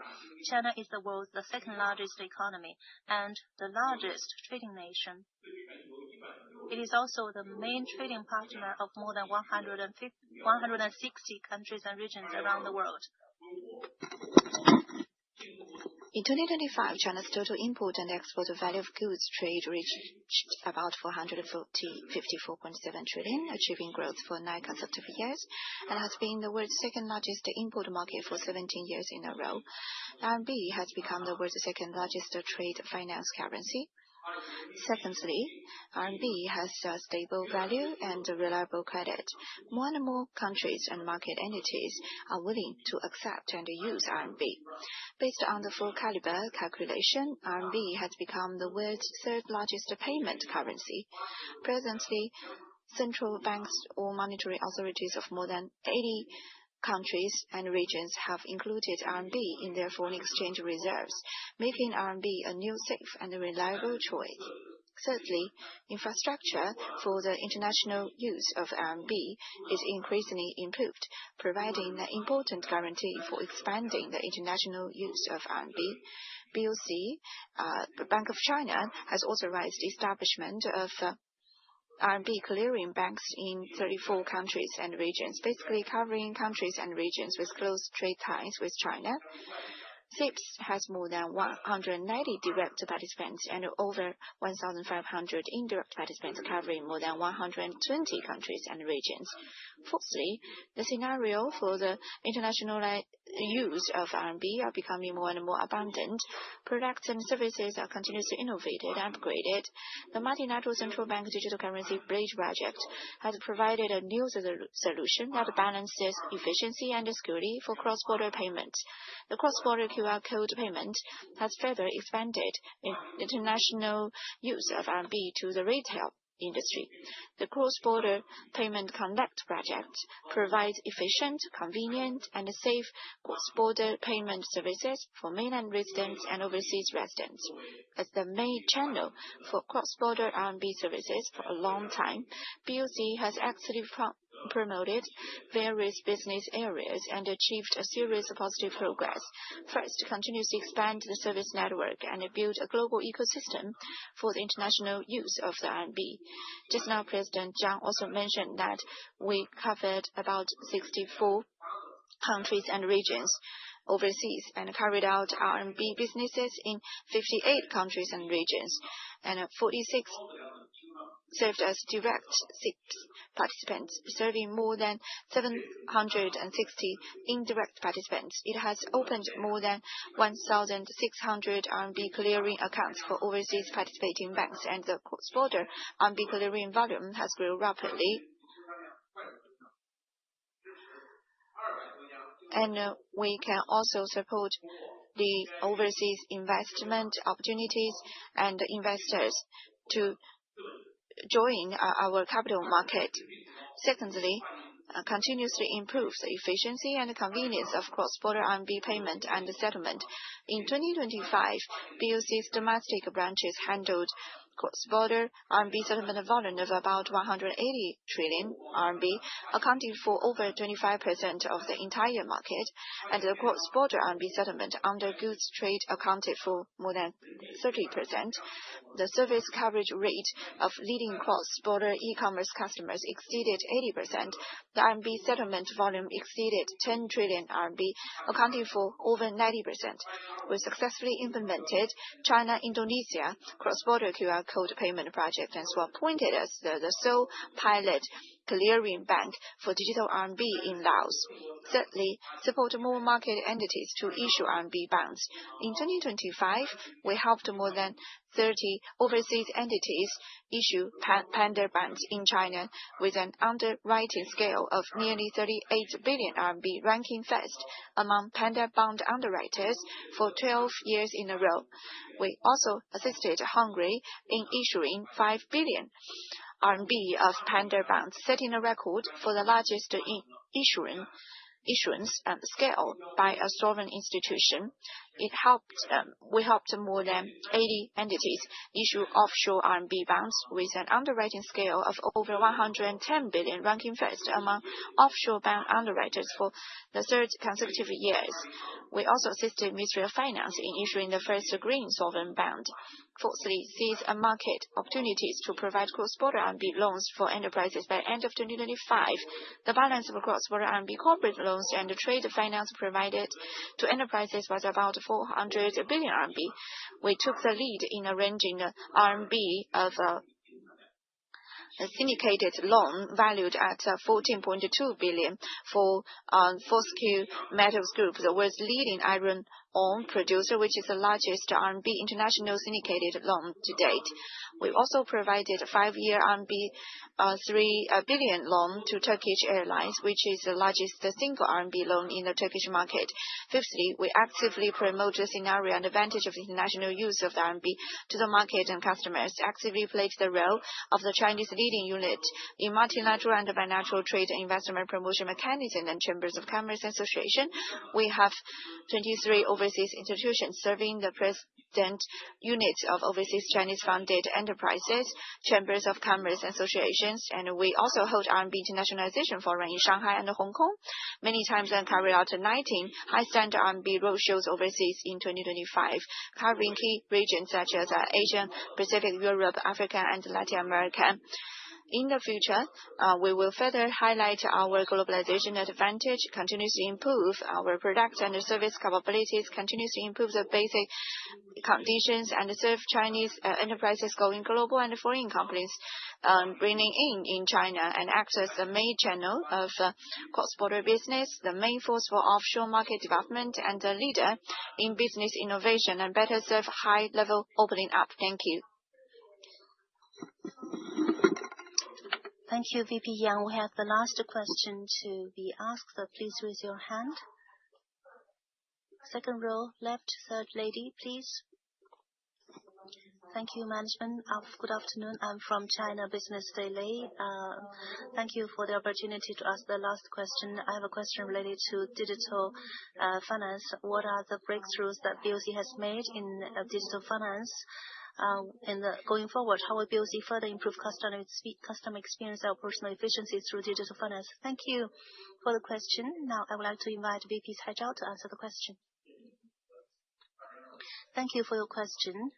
China is the world's second largest economy and the largest trading nation. It is also the main trading partner of more than 160 countries and regions around the world. In 2025, China's total import and export value of goods trade reached about 454.7 trillion, achieving growth for 9 consecutive years, and has been the world's second largest import market for 17 years in a row. RMB has become the world's second largest trade finance currency. Secondly, RMB has a stable value and reliable credit. More and more countries and market entities are willing to accept and use RMB. Based on the full caliber calculation, RMB has become the world's third largest payment currency. Presently, central banks or monetary authorities of more than 80 countries and regions have included RMB in their foreign exchange reserves, making RMB a new safe and reliable choice. Thirdly, infrastructure for the international use of RMB is increasingly improved, providing an important guarantee for expanding the international use of RMB. BOC, the Bank of China, has authorized the establishment of RMB clearing banks in 34 countries and regions, basically covering countries and regions with close trade ties with China. CIPS has more than 190 direct participants and over 1,500 indirect participants, covering more than 120 countries and regions. Fourthly, the scenario for the international use of RMB are becoming more and more abundant. Products and services are continuously innovated and upgraded. The multilateral central bank digital currency bridge project has provided a new solution that balances efficiency and security for cross-border payments. The cross-border QR code payment has further expanded international use of RMB to the retail industry. The Cross-Border Payment Connect project provides efficient, convenient, and safe cross-border payment services for mainland residents and overseas residents. As the main channel for cross-border RMB services for a long time, BOC has actively promoted various business areas and achieved a series of positive progress. First, continuously expand the service network and build a global ecosystem for the international use of the RMB. Just now, President Zhang also mentioned that we covered about 64 countries and regions overseas and carried out RMB businesses in 58 countries and regions, and 46 served as direct participants, serving more than 760 indirect participants. It has opened more than 1,600 RMB clearing accounts for overseas participating banks, and the cross-border RMB clearing volume has grown rapidly. And we can also support the overseas investment opportunities and investors to join our capital market. Secondly, continuously improve the efficiency and convenience of cross-border RMB payment and settlement. In 2025, BOC's domestic branches handled cross-border RMB settlement volume of about 180 trillion RMB, accounting for over 25% of the entire market, and the cross-border RMB settlement under goods trade accounted for more than 30%. The service coverage rate of leading cross-border e-commerce customers exceeded 80%. The RMB settlement volume exceeded 10 trillion RMB, accounting for over 90%. We successfully implemented China-Indonesia cross-border QR code payment project and was appointed as the sole pilot clearing bank for digital RMB in Laos. Thirdly, support more market entities to issue RMB bonds. In 2025, we helped more than 30 overseas entities issue Panda bonds in China with an underwriting scale of nearly 38 billion RMB, ranking first among Panda bond underwriters for 12 years in a row. We also assisted Hungary in issuing 5 billion RMB of Panda bonds, setting a record for the largest issuance scale by a sovereign institution. We helped more than 80 entities issue offshore RMB bonds with an underwriting scale of over 110 billion, ranking first among offshore bond underwriters for the third consecutive years. We also assisted Ministry of Finance in issuing the first green sovereign bond. Fourthly, seize market opportunities to provide cross-border RMB loans for enterprises. By end of 2025, the balance of cross-border RMB corporate loans and trade finance provided to enterprises was about 400 billion RMB. We took the lead in arranging the RMB of a syndicated loan valued at 14.2 billion for Fiscal Metals Group, the world's leading iron ore producer, which is the largest RMB international syndicated loan to date. We also provided a 5-year RMB 3 billion loan to Turkish Airlines, which is the largest single RMB loan in the Turkish market. Fifthly, we actively promote the scenario and advantage of international use of the RMB to the market and customers, actively played the role of the Chinese leading unit in multilateral and bilateral trade and investment promotion mechanism and chambers of commerce association. We have 23 overseas institutions serving the present units of overseas Chinese-funded enterprises, chambers of commerce associations, and we also hold RMB internationalization forum in Shanghai and Hong Kong. Many times and carried out 19 high-standard RMB roadshows overseas in 2025, covering key regions such as Asia, Pacific, Europe, Africa, and Latin America. In the future, we will further highlight our globalization advantage, continuously improve our product and service capabilities, continuously improve the basic conditions, and serve Chinese enterprises going global and foreign companies bringing in China, and act as the main channel of cross-border business, the main force for offshore market development, and the leader in business innovation, and better serve high-level opening up. Thank you. Thank you, VP Yang. We have the last question to be asked. Please raise your hand. Second row, left, third lady, please. Thank you, management. Good afternoon. I'm from China Business Daily. Thank you for the opportunity to ask the last question. I have a question related to digital finance. What are the breakthroughs that BOC has made in digital finance? Going forward, how will BOC further improve customer experience and personal efficiency through digital finance? Thank you for the question. Now, I would like to invite VP Cai Zhao to answer the question. Thank you for your question.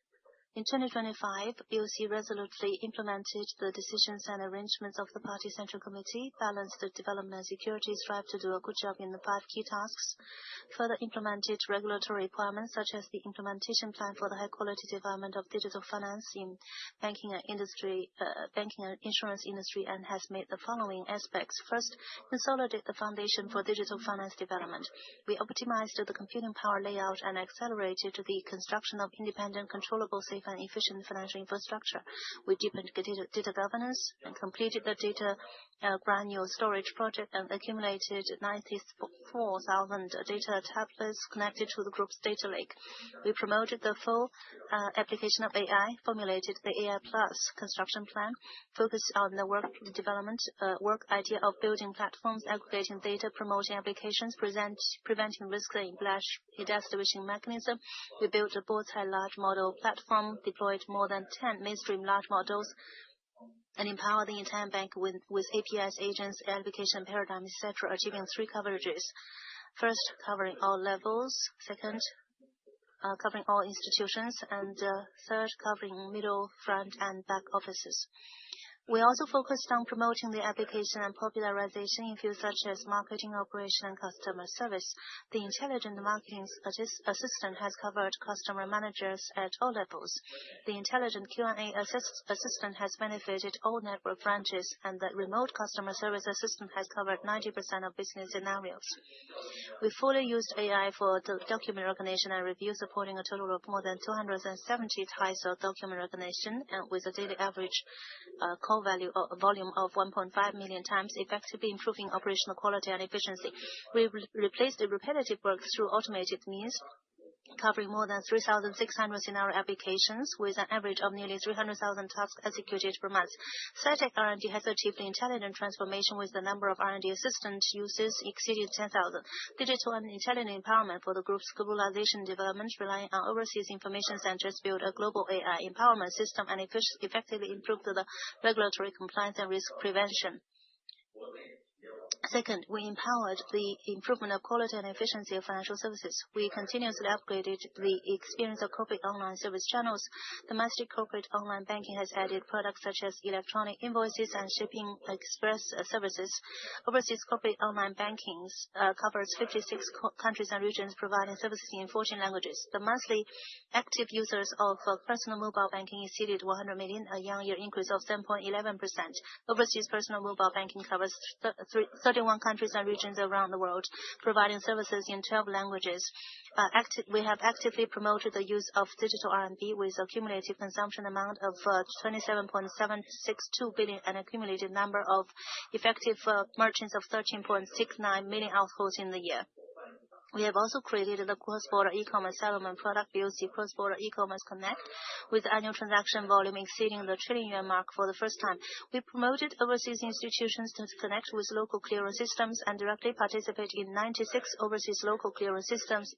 In 2025, BOC resolutely implemented the decisions and arrangements of the Party Central Committee, balanced the development and security, strive to do a good job in the 5 key tasks, further implemented regulatory requirements such as the implementation plan for the high-quality development of digital finance in banking and insurance industry, and has made the following aspects. First, consolidate the foundation for digital finance development. We optimized the computing power layout and accelerated the construction of independent, controllable, safe and efficient financial infrastructure. We deepened data governance and completed the data granular storage project and accumulated 94,000 data tablets connected to the group's data lake. We promoted the full application of AI, formulated the AI Plus construction plan, focused on the work idea of building platforms, aggregating data, promoting applications, preventing risks and establishing mechanism. We built a both-side large model platform, deployed more than 10 mainstream large models, and empowered the entire bank with APIs, agents, application paradigms, etc., achieving 3 coverages. First, covering all levels. Second, covering all institutions. And third, covering middle, front, and back offices. We also focused on promoting the application and popularization in fields such as marketing, operation, and customer service. The intelligent marketing assistant has covered customer managers at all levels. The intelligent Q&A assistant has benefited all network branches, and the remote customer service assistant has covered 90% of business scenarios. We fully used AI for document recognition and review, supporting a total of more than 270 types of document recognition, and with a daily average call volume of 1.5 million times, effectively improving operational quality and efficiency. We replaced the repetitive work through automated means, covering more than 3,600 scenario applications with an average of nearly 300,000 tasks executed per month. SciTech R&D has achieved intelligent transformation with the number of R&D assistant users exceeding 10,000. Digital and intelligent empowerment for the group's globalization development, relying on overseas information centers, build a global AI empowerment system and effectively improve the regulatory compliance and risk prevention. Second, we empowered the improvement of quality and efficiency of financial services. We continuously upgraded the experience of corporate online service channels. Domestic corporate online banking has added products such as electronic invoices and shipping express services. Overseas corporate online banking covers 56 countries and regions, providing services in 14 languages. The monthly active users of personal mobile banking exceeded 100 million, a year-on-year increase of 7.11%. Overseas personal mobile banking covers 31 countries and regions around the world, providing services in 12 languages. We have actively promoted the use of digital RMB with a cumulative consumption amount of 27.762 billion and accumulated number of effective merchants of 13.69 million households in the year. We have also created the cross-border e-commerce settlement product, BOC Cross-Border E-commerce Connect, with annual transaction volume exceeding the 1 trillion yuan mark for the first time. We promoted overseas institutions to connect with local clearance systems and directly participate in 96 overseas local clearance systems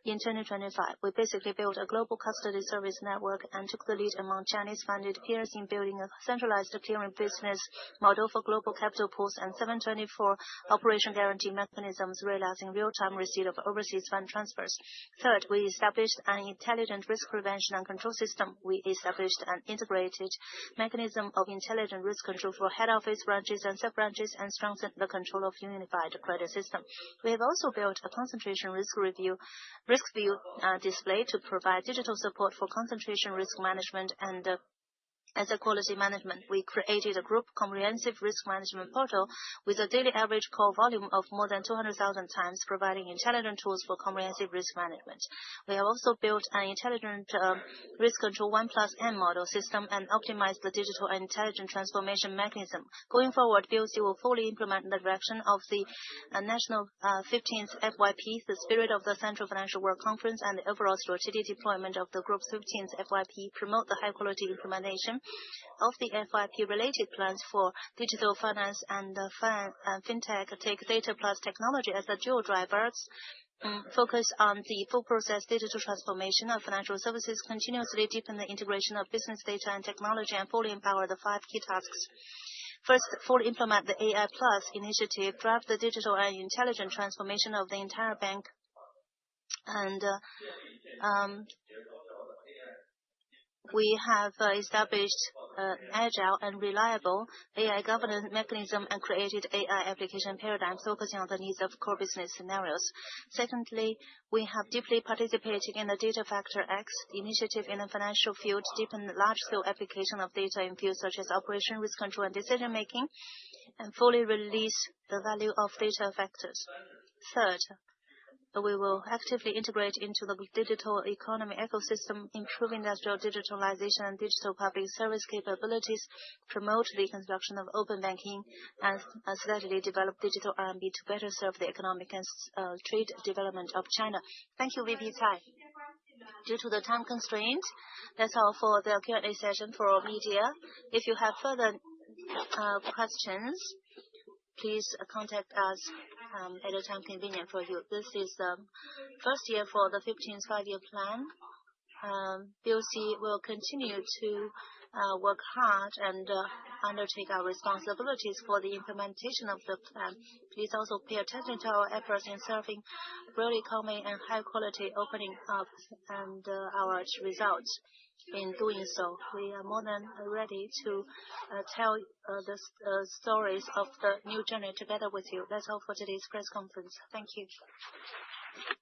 In 2025, we basically built a global custody service network and took the lead among Chinese-funded peers in building a centralized clearing business model for global capital pools and 724 operation guarantee mechanisms, realizing real-time receipt of overseas fund transfers. Third, we established an intelligent risk prevention and control system. We established an integrated mechanism of intelligent risk control for head office branches and sub-branches and strengthened the control of unified credit system. We have also built a concentration risk view display to provide digital support for concentration risk management and asset quality management. We created a group comprehensive risk management portal with a daily average call volume of more than 200,000 times, providing intelligent tools for comprehensive risk management. We have also built an intelligent risk control 1+N model system and optimized the digital and intelligent transformation mechanism. Going forward, BOC will fully implement the direction of the National 15th FYP, the spirit of the Central Financial Work Conference, and the overall strategic deployment of the Group's 15th FYP, promote the high-quality implementation of the FYP-related plans for digital finance and fintech, take data plus technology as the dual drivers, focus on the full process digital transformation of financial services, continuously deepen the integration of business data and technology, and fully empower the 5 key tasks. First, fully implement the AI Plus initiative, drive the digital and intelligent transformation of the entire bank, and we have established agile and reliable AI governance mechanism and created AI application paradigms focusing on the needs of core business scenarios. Secondly, we have deeply participated in the Data Factor X initiative in the financial field, deepened large-scale application of data in fields such as operation, risk control, and decision-making, and fully release the value of data factors. Third, we will actively integrate into the digital economy ecosystem, improve industrial digitalization and digital public service capabilities, promote the construction of open banking, and steadily develop digital RMB to better serve the economic and trade development of China. Thank you, VP Cai. Due to the time constraint, that's all for the Q&A session for our media. If you have further questions, please contact us at a time convenient for you. This is the first year for the 15th five-year plan. BOC will continue to work hard and undertake our responsibilities for the implementation of the plan. Please also pay attention to our efforts in serving real economy and high-quality opening up and our results. In doing so, we are more than ready to tell the stories of the new journey together with you. That's all for today's press conference. Thank you.